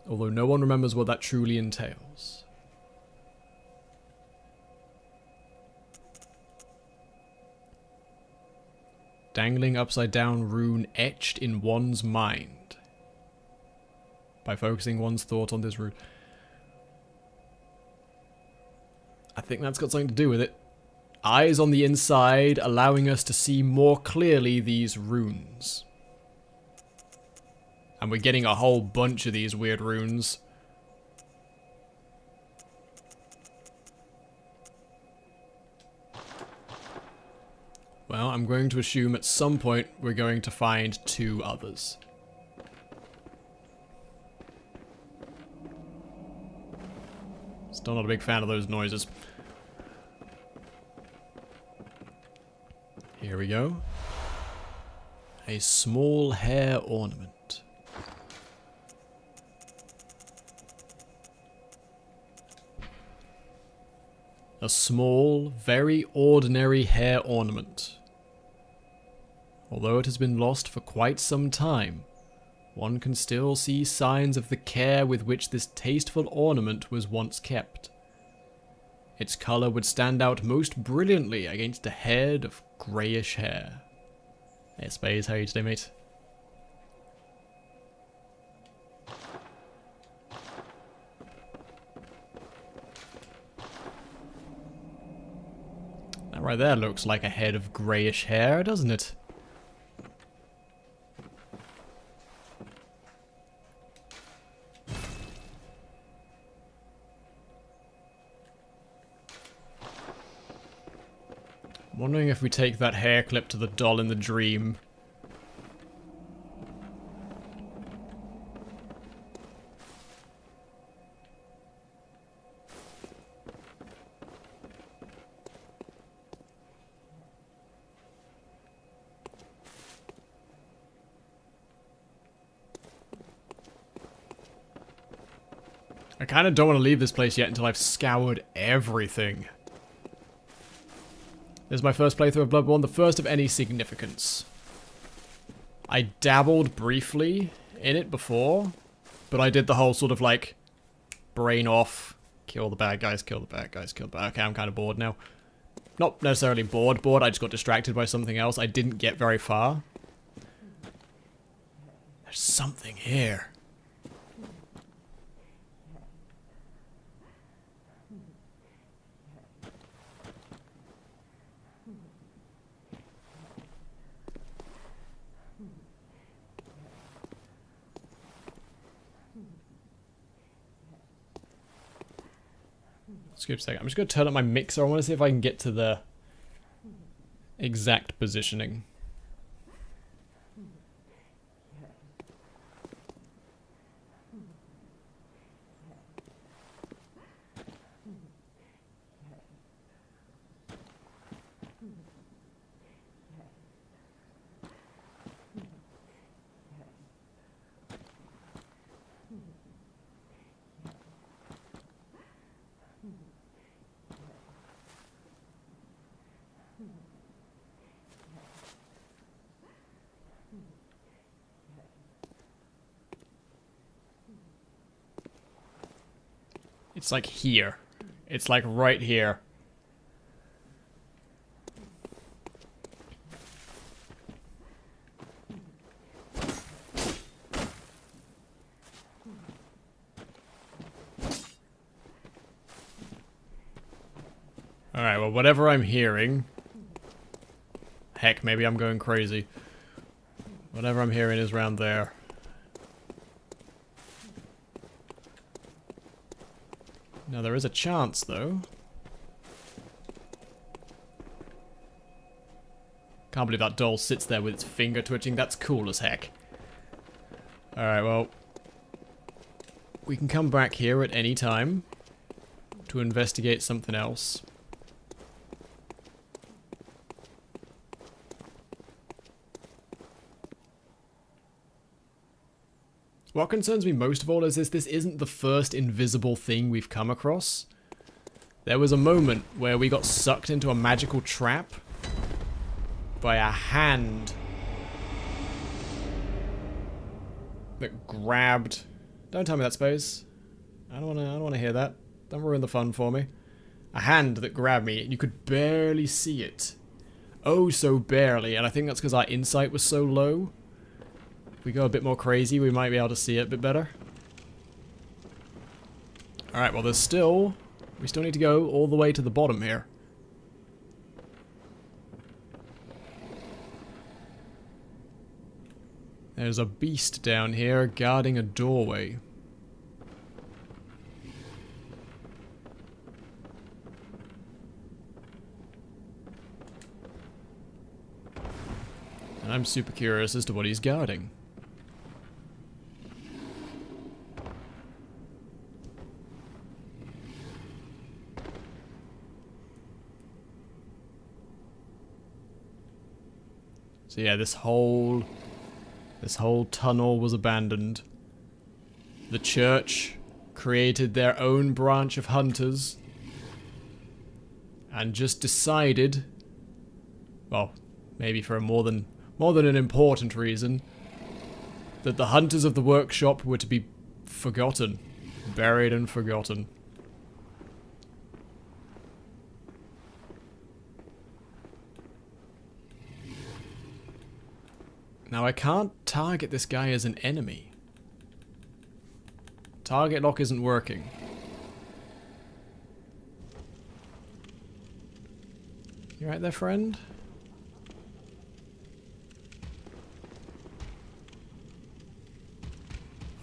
Although no one remembers what that truly entails. Dangling upside down rune etched in one's mind. By focusing one's thought on this rune. I think that's got something to do with it. Eyes on the inside, allowing us to see more clearly these runes. And we're getting a whole bunch of these weird runes. Well, I'm going to assume at some point we're going to find 2 others. Still not a big fan of those noises. Here we go. A small hair ornament. A small, very ordinary hair ornament. Although it has been lost for quite some time, one can still see signs of the care with which this tasteful ornament was once kept. Its colour would stand out most brilliantly against a head of greyish hair. Hey Space, how are you today, mate? That right there looks like a head of greyish hair, doesn't it? I'm wondering if we take that hair clip to the doll in the dream. I kind of don't want to leave this place yet until I've scoured everything. This is my first playthrough of Bloodborne, the first of any significance. I dabbled briefly in it before, but I did the whole sort of like, brain off, kill the bad guys, kill the bad guys, kill the bad... Okay, I'm kind of bored now. Not necessarily bored, I just got distracted by something else. I didn't get very far. There's something here. Skip a second. I'm just going to turn up my mixer. I want to see if I can get to the exact positioning. It's like here. It's like right here. Alright, well, whatever I'm hearing... Heck, maybe I'm going crazy. Whatever I'm hearing is around there. Now, there is a chance, though. Can't believe that doll sits there with its finger twitching. That's cool as heck. Alright, well... we can come back here at any time to investigate something else. What concerns me most of all is this isn't the first invisible thing we've come across. There was a moment where we got sucked into a magical trap by a hand that grabbed... Don't tell me that, Space. I don't wanna hear that. Don't ruin the fun for me. A hand that grabbed me, and you could barely see it. Oh, so barely, and I think that's because our insight was so low. If we go a bit more crazy, we might be able to see it a bit better. Alright, well there's still... we still need to go all the way to the bottom here. There's a beast down here guarding a doorway. And I'm super curious as to what he's guarding. So yeah, this whole tunnel was abandoned. The church created their own branch of hunters and just decided, well, maybe for a more than an important reason, that the hunters of the workshop were to be forgotten, buried and forgotten. Now I can't target this guy as an enemy. Target lock isn't working. You right there, friend?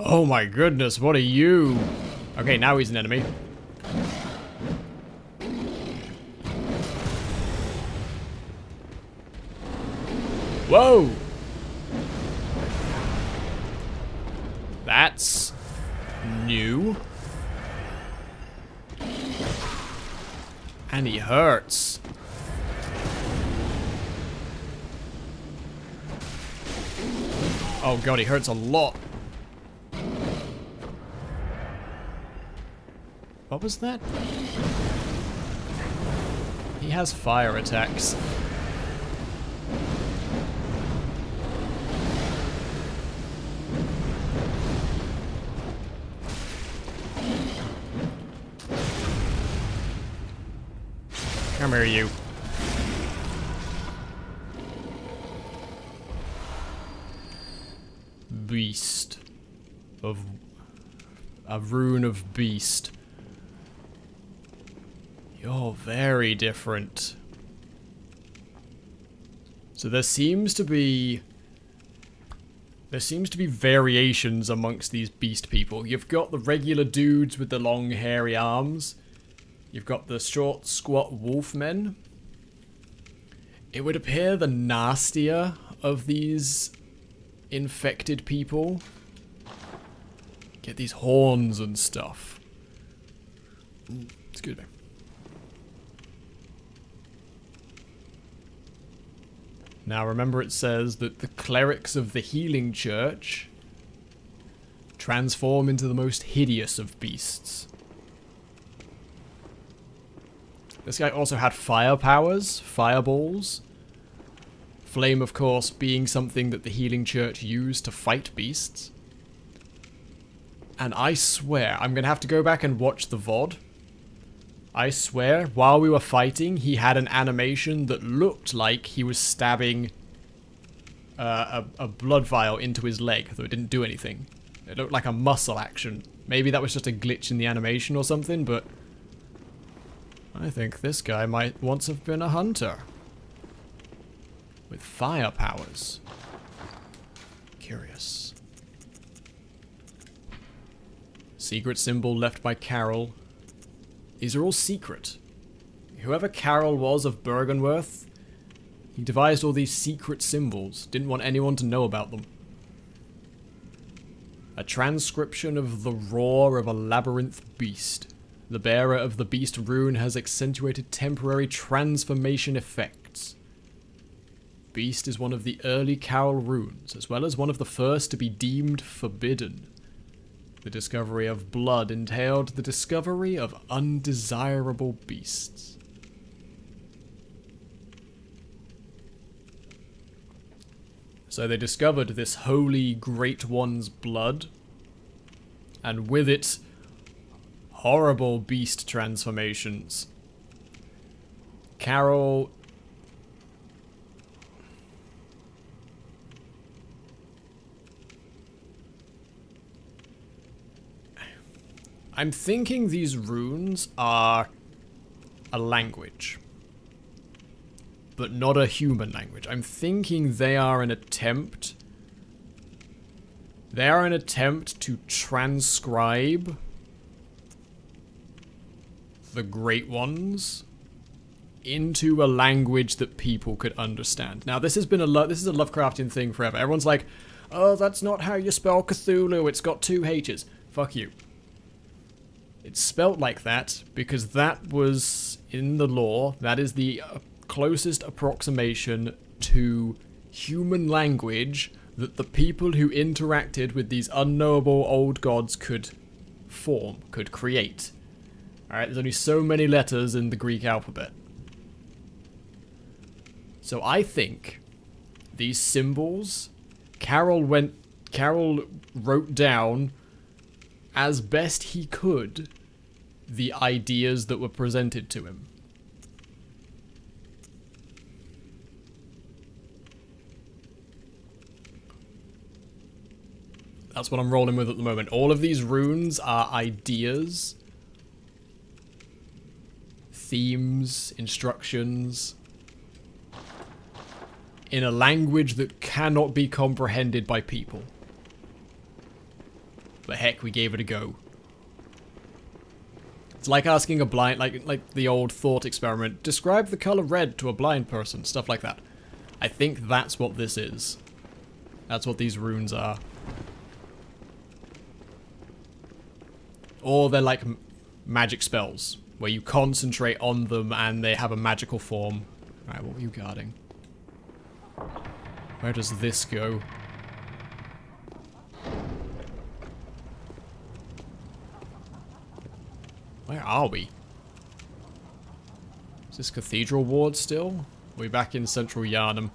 Oh my goodness, what are you? Okay, now he's an enemy. Whoa! That's new. And he hurts. Oh god, he hurts a lot. What was that? He has fire attacks. Come here, you. Beast. A rune of beast. You're very different. So there seems to be variations amongst these beast people. You've got the regular dudes with the long hairy arms. You've got the short, squat wolfmen. It would appear the nastier of these infected people get these horns and stuff. Excuse me. Now remember, it says that the clerics of the healing church transform into the most hideous of beasts. This guy also had fire powers, fireballs. Flame, of course, being something that the healing church used to fight beasts. And I swear, I'm going to have to go back and watch the VOD. I swear, while we were fighting, he had an animation that looked like he was stabbing a blood vial into his leg, though it didn't do anything. It looked like a muscle action. Maybe that was just a glitch in the animation or something, but I think this guy might once have been a hunter. With fire powers. Curious. Secret symbol left by Carol. These are all secret. Whoever Carol was of Bergenworth, he devised all these secret symbols. Didn't want anyone to know about them. A transcription of the roar of a labyrinth beast. The bearer of the beast rune has accentuated temporary transformation effects. Beast is one of the early Carol runes, as well as one of the first to be deemed forbidden. The discovery of blood entailed the discovery of undesirable beasts. So they discovered this holy great one's blood, and with it, horrible beast transformations. Carol... I'm thinking these runes are a language, but not a human language. I'm thinking they are an attempt... They are an attempt to transcribe the Great Ones into a language that people could understand. Now, this has been this is a Lovecraftian thing forever. Everyone's like, oh, that's not how you spell Cthulhu. It's got 2 H's. Fuck you. It's spelt like that because that was, in the lore, that is the closest approximation to human language that the people who interacted with these unknowable old gods could form, could create. Alright, there's only so many letters in the Greek alphabet. So I think these symbols, Carol wrote down as best he could the ideas that were presented to him. That's what I'm rolling with at the moment. All of these runes are ideas, themes, instructions, in a language that cannot be comprehended by people. But heck, we gave it a go. It's like asking a blind, like the old thought experiment, describe the color red to a blind person, stuff like that. I think that's what this is. That's what these runes are. Or they're like magic spells, where you concentrate on them and they have a magical form. Alright, what were you guarding? Where does this go? Where are we? Is this Cathedral Ward still? We're back in Central Yharnam.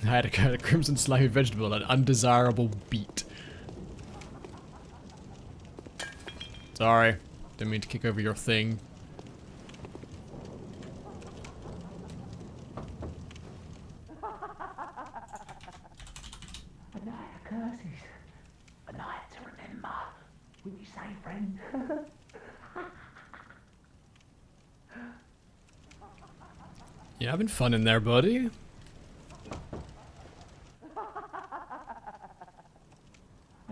I had a crimson slimy vegetable, an undesirable beet. Sorry, didn't mean to kick over your thing. A night of curses. A night to remember. Will you say, friend? You having fun in there, buddy? A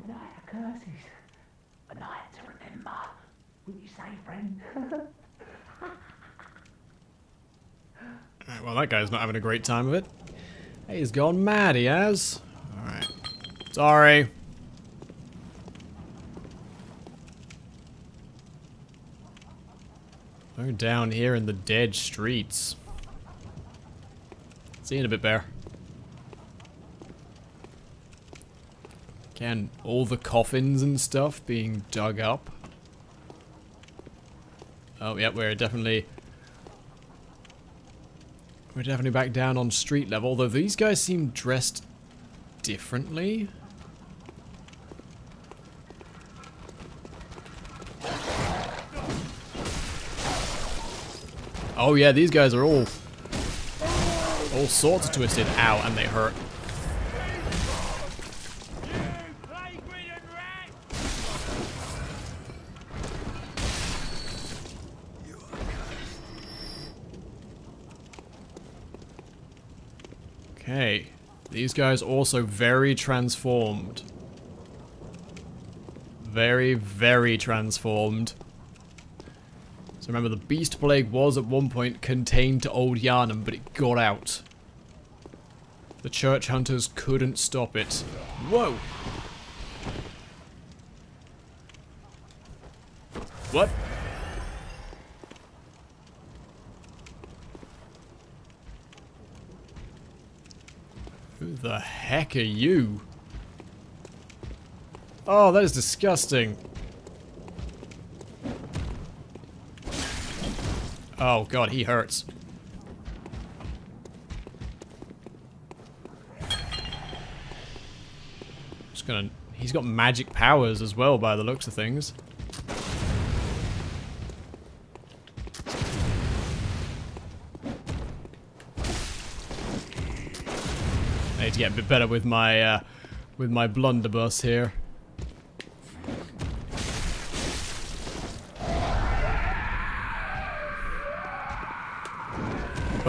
night of curses. A night to remember. Will you say, friend? Alright, well that guy's not having a great time of it. Hey, he's gone mad, he has. Alright. Sorry. We're down here in the dead streets. See you in a bit, Bear. Again, all the coffins and stuff being dug up. Oh, yep, we're definitely back down on street level, although these guys seem dressed differently. Oh yeah, these guys are all sorts of twisted. Ow, and they hurt. Okay, these guys also very transformed. Very, very transformed. So remember, the Beast Plague was at one point contained to Old Yharnam, but it got out. The Church Hunters couldn't stop it. Whoa! What? Who the heck are you? Oh, that is disgusting. Oh god, he hurts. Just gonna... He's got magic powers as well by the looks of things. I need to get a bit better with my blunderbuss here.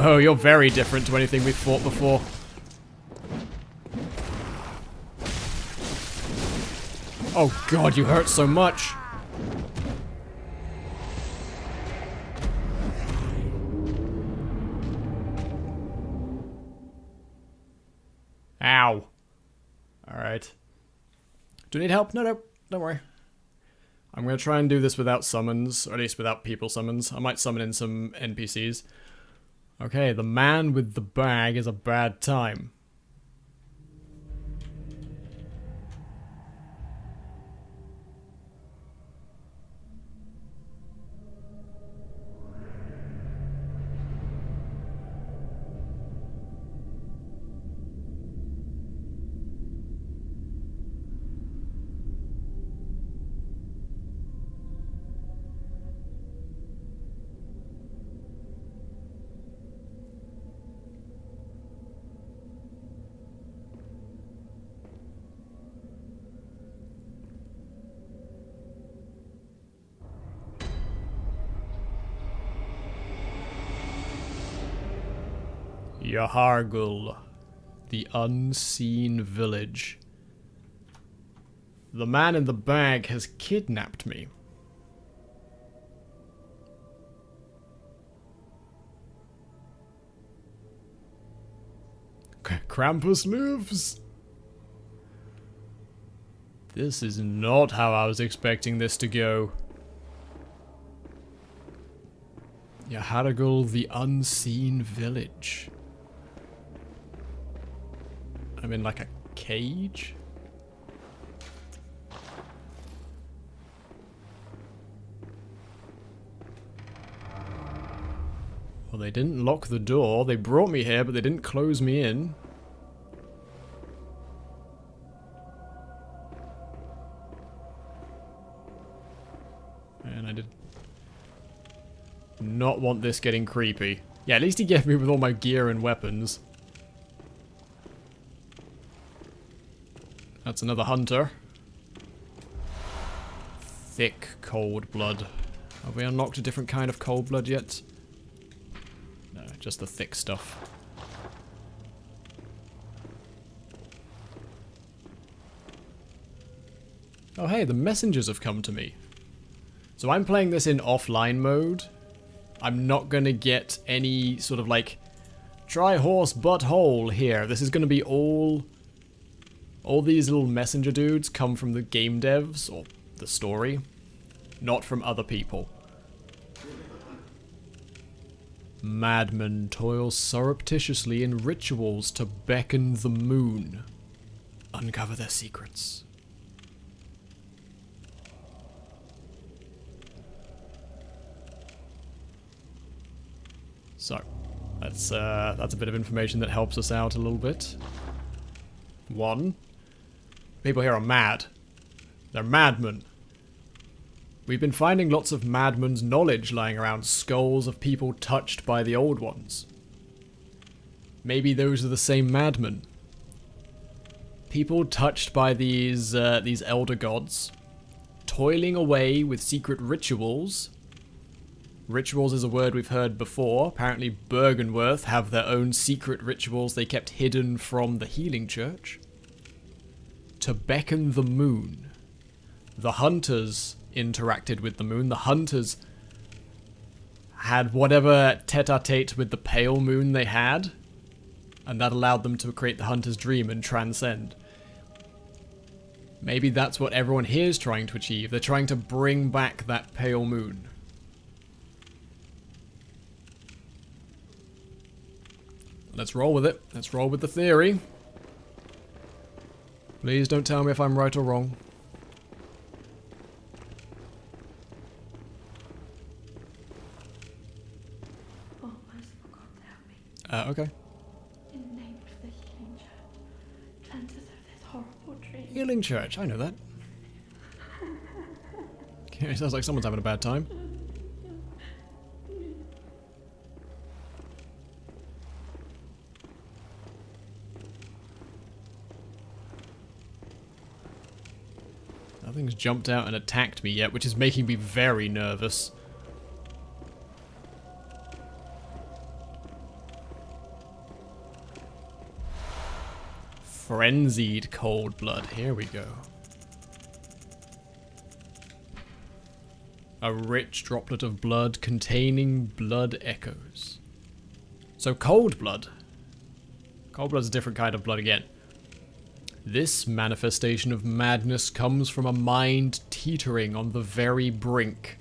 Oh, you're very different to anything we've fought before. Oh god, you hurt so much. Ow. Alright. Do you need help? No, no, don't worry. I'm gonna try and do this without summons, or at least without people summons. I might summon in some NPCs. Okay, the man with the bag is a bad time. Yharnam, the unseen village. The man in the bag has kidnapped me. Krampus lives! This is not how I was expecting this to go. Yharnam, the unseen village. I'm in like a cage? Well, they didn't lock the door. They brought me here, but they didn't close me in. And I did not want this getting creepy. Yeah, at least he gave me with all my gear and weapons. That's another hunter. Thick cold blood. Have we unlocked a different kind of cold blood yet? No, just the thick stuff. Oh hey, the messengers have come to me. So I'm playing this in offline mode. I'm not gonna get any sort of like try horse butthole here. This is gonna be all these little messenger dudes come from the game devs or the story, not from other people. Madmen toil surreptitiously in rituals to beckon the moon. Uncover their secrets. So, that's a bit of information that helps us out a little bit. 1. People here are mad. They're madmen. We've been finding lots of madmen's knowledge lying around, skulls of people touched by the old ones. Maybe those are the same madmen. People touched by these elder gods, toiling away with secret rituals. Rituals is a word we've heard before. Apparently Bergenworth have their own secret rituals they kept hidden from the healing church. To beckon the moon. The hunters interacted with the moon. The hunters had whatever tete-a-tete with the pale moon they had, and that allowed them to create the hunter's dream and transcend. Maybe that's what everyone here is trying to achieve. They're trying to bring back that pale moon. Let's roll with it. Let's roll with the theory. Please don't tell me if I'm right or wrong. Oh, merciful God, help me. Okay. In the name of the healing church, cleanse us of this horrible dream. Healing church, I know that. Okay, sounds like someone's having a bad time. Nothing's jumped out and attacked me yet, which is making me very nervous. Frenzied cold blood. Here we go. A rich droplet of blood containing blood echoes. So cold blood. Cold blood's a different kind of blood again. This manifestation of madness comes from a mind teetering on the very brink.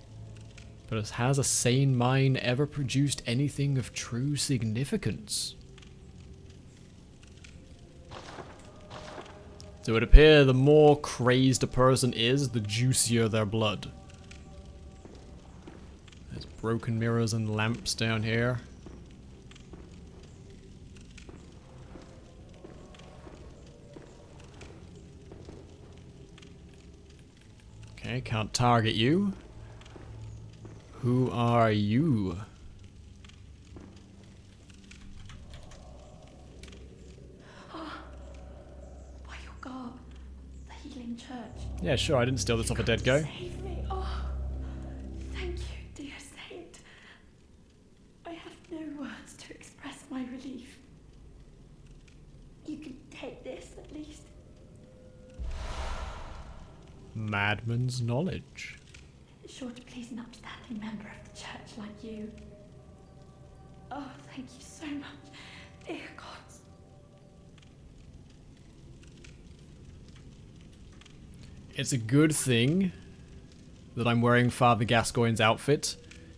But has a sane mind ever produced anything of true significance? So it would appear the more crazed a person is, the juicier their blood. There's broken mirrors and lamps down here. Okay, can't target you. Who are you? By your garb, the healing church. Yeah, sure, I didn't steal this off a dead guy. Save me. Oh, thank you, dear saint. I have no words to express my relief. Madman's knowledge. It's sure to please an upstanding member of the church like you. Oh, thank you so much, dear gods. It's a good thing that I'm wearing Father Gascoigne's outfit.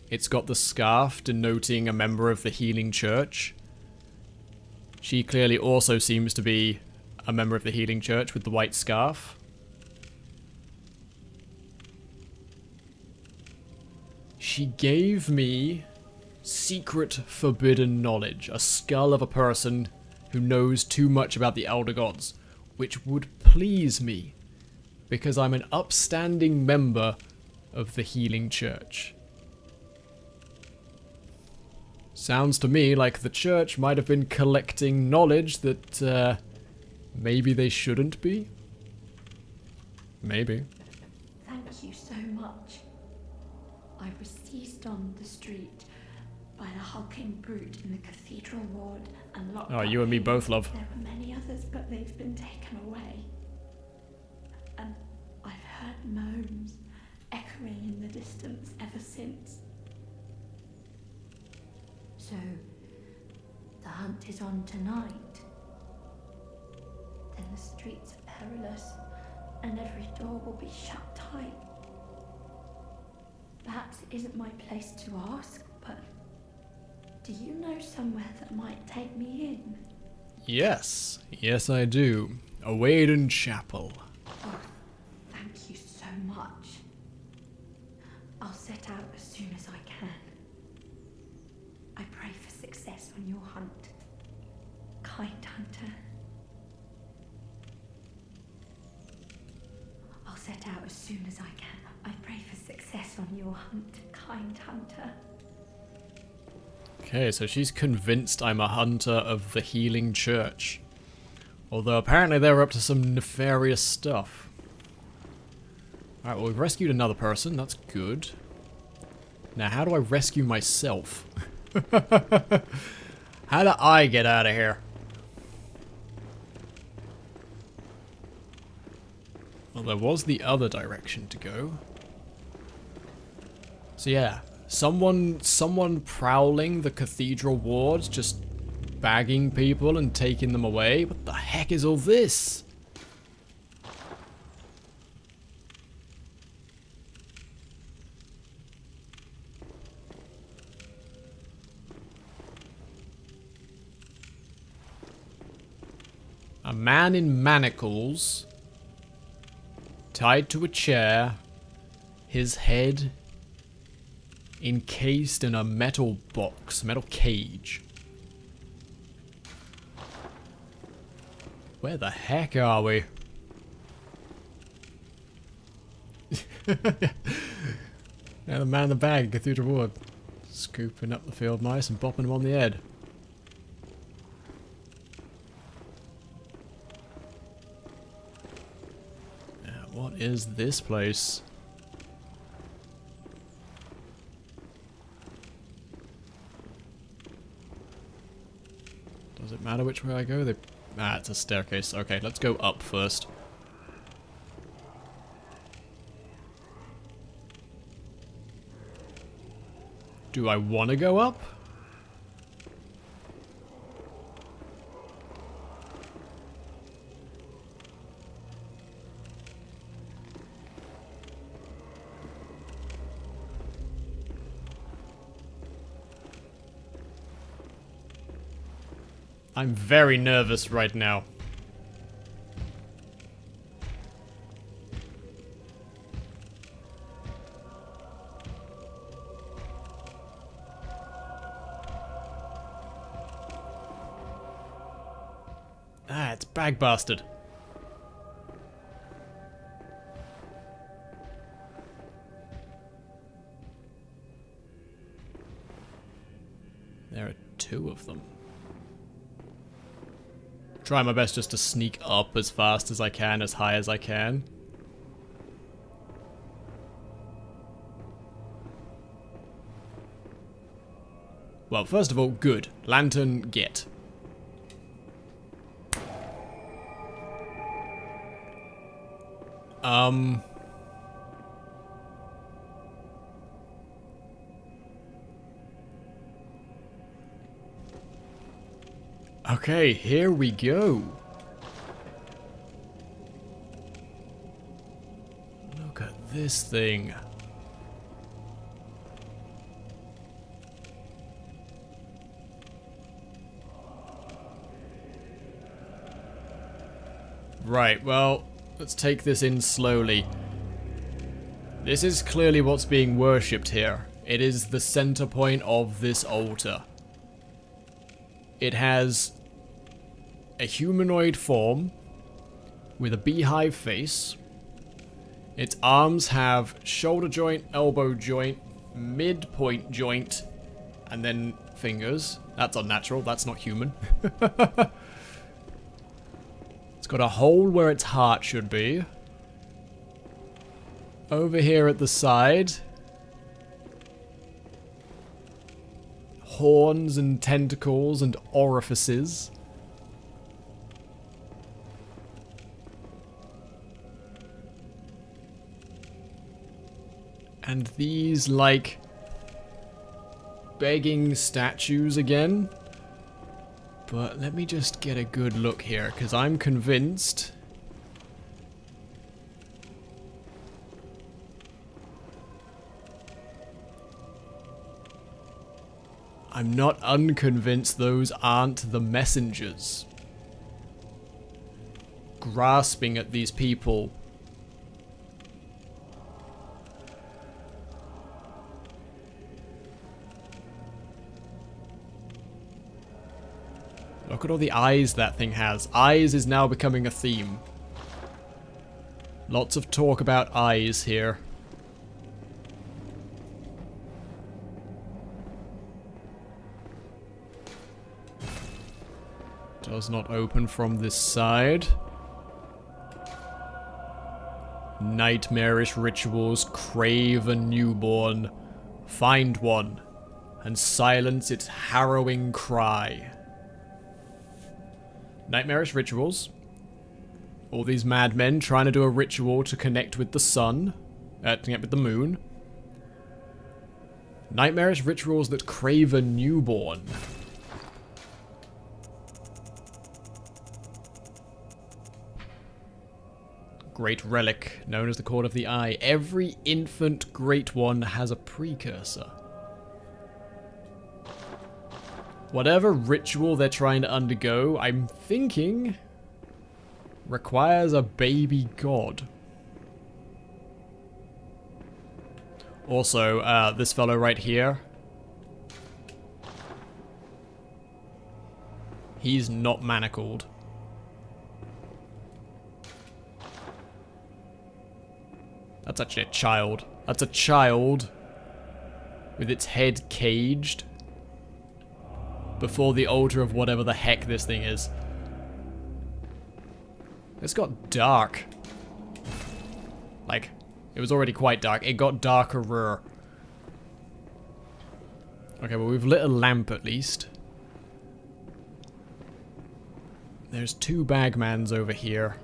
It's got the scarf denoting a member of the Healing Church. She clearly also seems to be a member of the Healing Church with the white scarf. She gave me secret forbidden knowledge, a skull of a person who knows too much about the Elder Gods, which would please me, because I'm an upstanding member of the Healing Church. Sounds to me like the church might have been collecting knowledge that maybe they shouldn't be. Maybe. Thank you so much. I was seized on the street by the hulking brute in the cathedral ward and locked Oh, up you and me here. both, love. There were many others, but they've been taken away. And I've heard moans echoing in the distance ever since. So, the hunt is on tonight. Then the streets are perilous, and every door will be shut tight. Perhaps it isn't my place to ask, but do you know somewhere that might take me in? Yes. Yes, I do. Owaden Chapel. Oh, thank you so much. I'll set out as soon as I can. I pray for success on your hunt, kind hunter. I'll set out as soon as I can. I pray for success on your hunt, kind hunter. Okay, so she's convinced I'm a hunter of the Healing Church. Although apparently they're up to some nefarious stuff. Alright, well, we've rescued another person. That's good. Now, how do I rescue myself? How do I get out of here? Well, there was the other direction to go. So yeah, someone prowling the cathedral wards, just bagging people and taking them away. What the heck is all this? A man in manacles, tied to a chair, his head encased in a metal box, metal cage. Where the heck are we? Now the man in the bag, Cathedral Ward, scooping up the field mice and bopping them on the head. What is this place? Does it matter which way I go? It's a staircase. Okay, let's go up first. Do I want to go up? I'm very nervous right now. Ah, it's bag bastard. There are two of them. Try my best just to sneak up as fast as I can, as high as I can. Well, first of all, good. Lantern, get. Okay, here we go. Look at this thing. Right, well, let's take this in slowly. This is clearly what's being worshipped here. It is the center point of this altar. It has a humanoid form with a beehive face. Its arms have shoulder joint, elbow joint, midpoint joint, and then fingers. That's unnatural, that's not human. It's got a hole where its heart should be. Over here at the side, horns and tentacles and orifices. And these, like, begging statues again. But let me just get a good look here, because I'm convinced I'm not unconvinced those aren't the messengers. Grasping at these people. Look at all the eyes that thing has. Eyes is now becoming a theme. Lots of talk about eyes here. Does not open from this side. Nightmarish rituals crave a newborn. Find one and silence its harrowing cry. Nightmarish rituals. All these madmen trying to do a ritual to connect with the sun. Connect with the moon. Nightmarish rituals that crave a newborn. Great relic, known as the Cord of the Eye. Every infant great one has a precursor. Whatever ritual they're trying to undergo, I'm thinking, requires a baby god. Also, this fellow right here. He's not manacled. That's actually a child. That's a child with its head caged before the altar of whatever the heck this thing is. It's got dark. Like, it was already quite dark. It got darker. Okay, well, we've lit a lamp at least. There's two bagmans over here.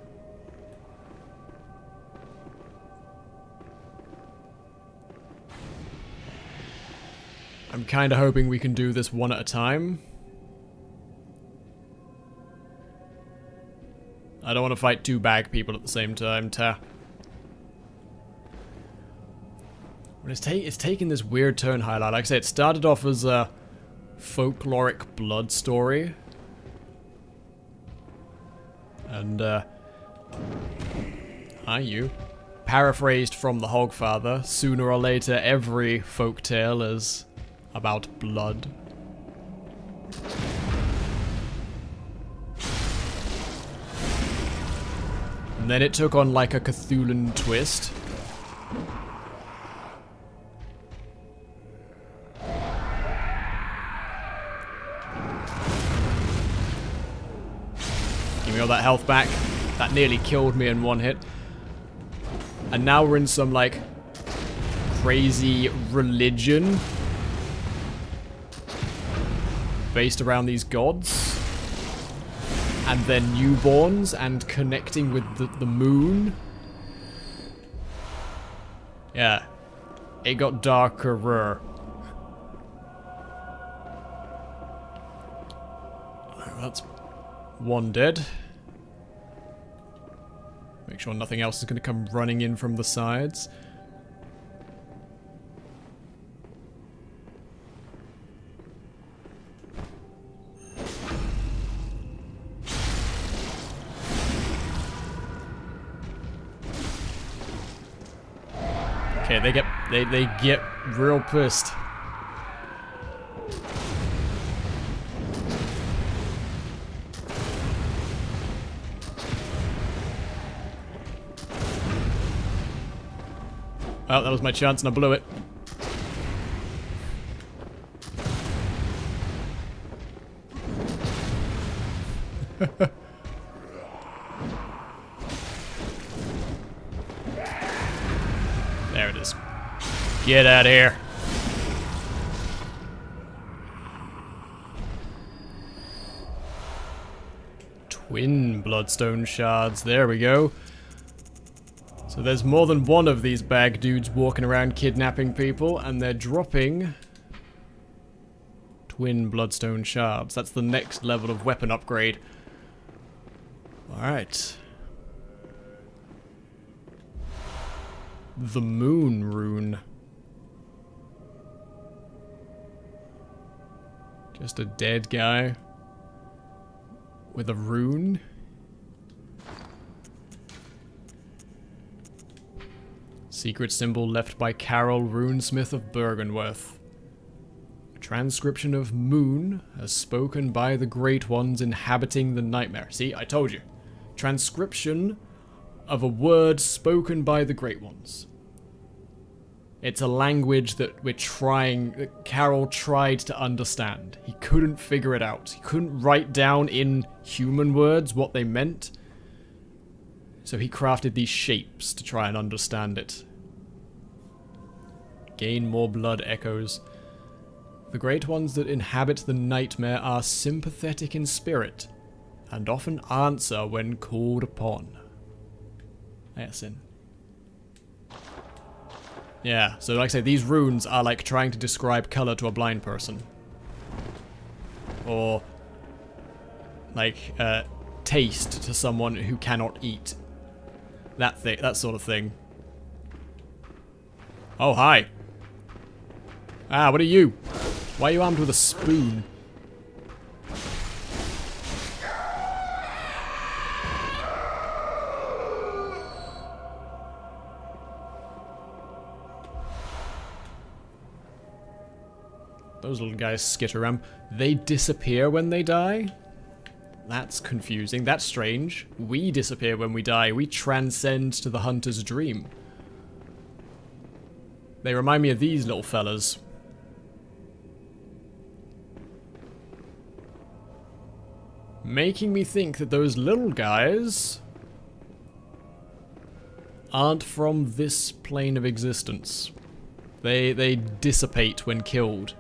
I'm kind of hoping we can do this one at a time. I don't want to fight two bag people at the same time, But it's taking this weird turn highlight. Like I said, it started off as a folkloric blood story. And, hi you. Paraphrased from the Hogfather, sooner or later every folktale is about blood. And then it took on like a Cthulhu twist. Give me all that health back. That nearly killed me in one hit. And now we're in some like crazy religion based around these gods, and then newborns, and connecting with the moon. Yeah, it got darker. One dead. Make sure nothing else is going to come running in from the sides. Okay, they get real pissed. Well, that was my chance and I blew it. There it is. Get out of here. Twin bloodstone shards. There we go. So there's more than one of these bag dudes walking around kidnapping people, and they're dropping twin bloodstone shards. That's the next level of weapon upgrade. Alright. The Moon Rune. Just a dead guy with a rune. Secret symbol left by Carol, runesmith of Bergenworth. A transcription of Moon as spoken by the Great Ones inhabiting the nightmare. See, I told you. Transcription of a word spoken by the Great Ones. It's a language that that Carol tried to understand. He couldn't figure it out. He couldn't write down in human words what they meant. So he crafted these shapes to try and understand it. Gain more blood echoes. The Great Ones that inhabit the nightmare are sympathetic in spirit, and often answer when called upon. Yes, yeah, so like I say, these runes are like trying to describe color to a blind person. Or, like, taste to someone who cannot eat. That sort of thing. Oh, hi. Ah, what are you? Why are you armed with a spoon? Those little guys skitter around. They disappear when they die? That's confusing. That's strange. We disappear when we die. We transcend to the hunter's dream. They remind me of these little fellas. Making me think that those little guys aren't from this plane of existence. They dissipate when killed.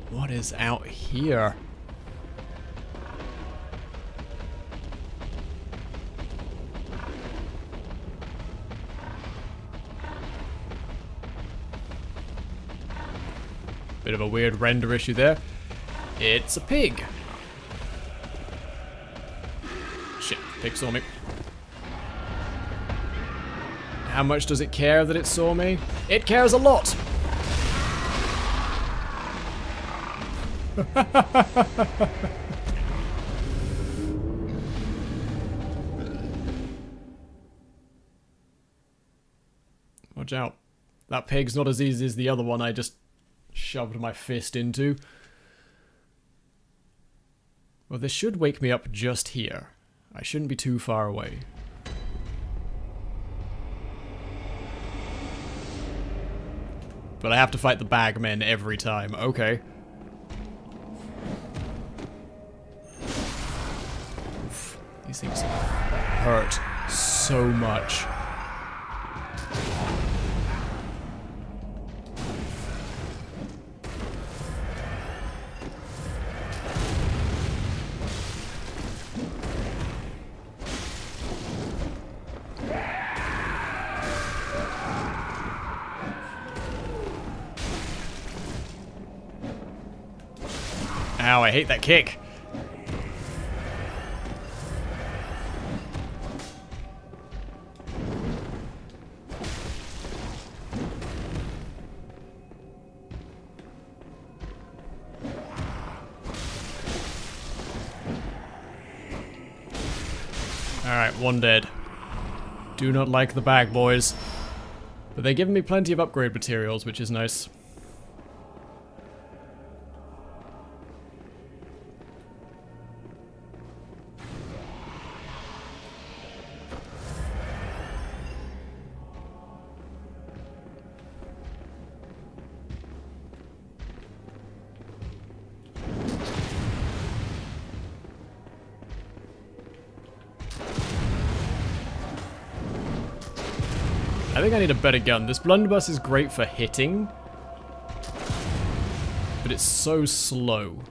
What is out here? Bit of a weird render issue there. It's a pig. Shit, pig saw me. How much does it care that it saw me? It cares a lot! Watch out. That pig's not as easy as the other one I just shoved my fist into. Well, this should wake me up just here. I shouldn't be too far away. But I have to fight the bagmen every time. Okay. Oof, these things hurt so much. Ow, I hate that kick. Alright, one dead. Do not like the bag, boys. But they're giving me plenty of upgrade materials, which is nice. I think I need a better gun. This blunderbuss is great for hitting, but it's so slow.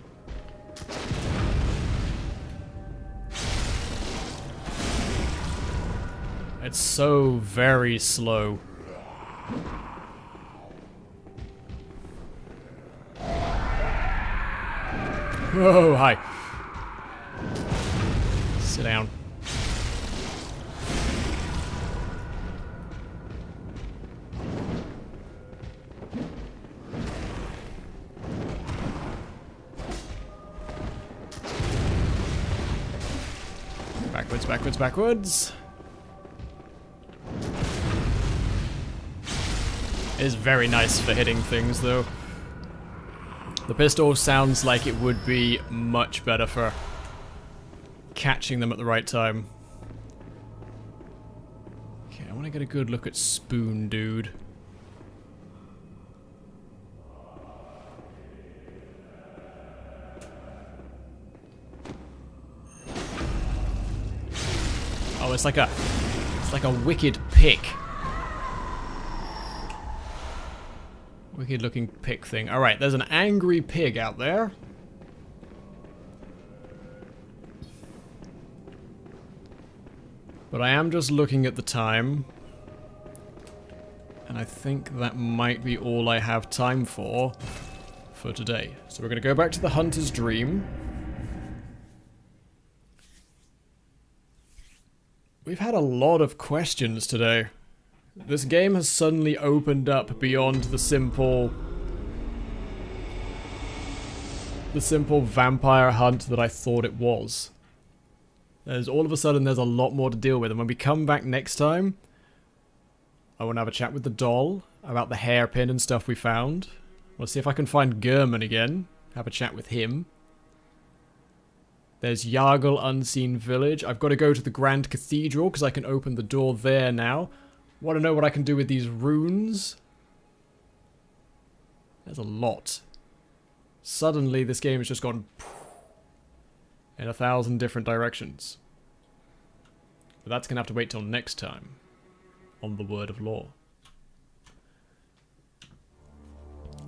It's so very slow. Whoa, hi. Sit down. Backwards, backwards, backwards. It is very nice for hitting things, though. The pistol sounds like it would be much better for catching them at the right time. Okay, I want to get a good look at Spoon Dude. Oh, it's like a wicked pick. Wicked looking pick thing. Alright, there's an angry pig out there. But I am just looking at the time. And I think that might be all I have time for today. So we're going to go back to the Hunter's Dream. We've had a lot of questions today. This game has suddenly opened up beyond the simple vampire hunt that I thought it was. There's all of a sudden there's a lot more to deal with, and when we come back next time, I want to have a chat with the doll about the hairpin and stuff we found. We'll see if I can find German again, have a chat with him. There's Yargle Unseen Village. I've got to go to the Grand Cathedral because I can open the door there now. Want to know what I can do with these runes? There's a lot. Suddenly this game has just gone in 1,000 different directions. But that's going to have to wait till next time on the Word of Law.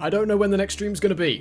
I don't know when the next stream's going to be.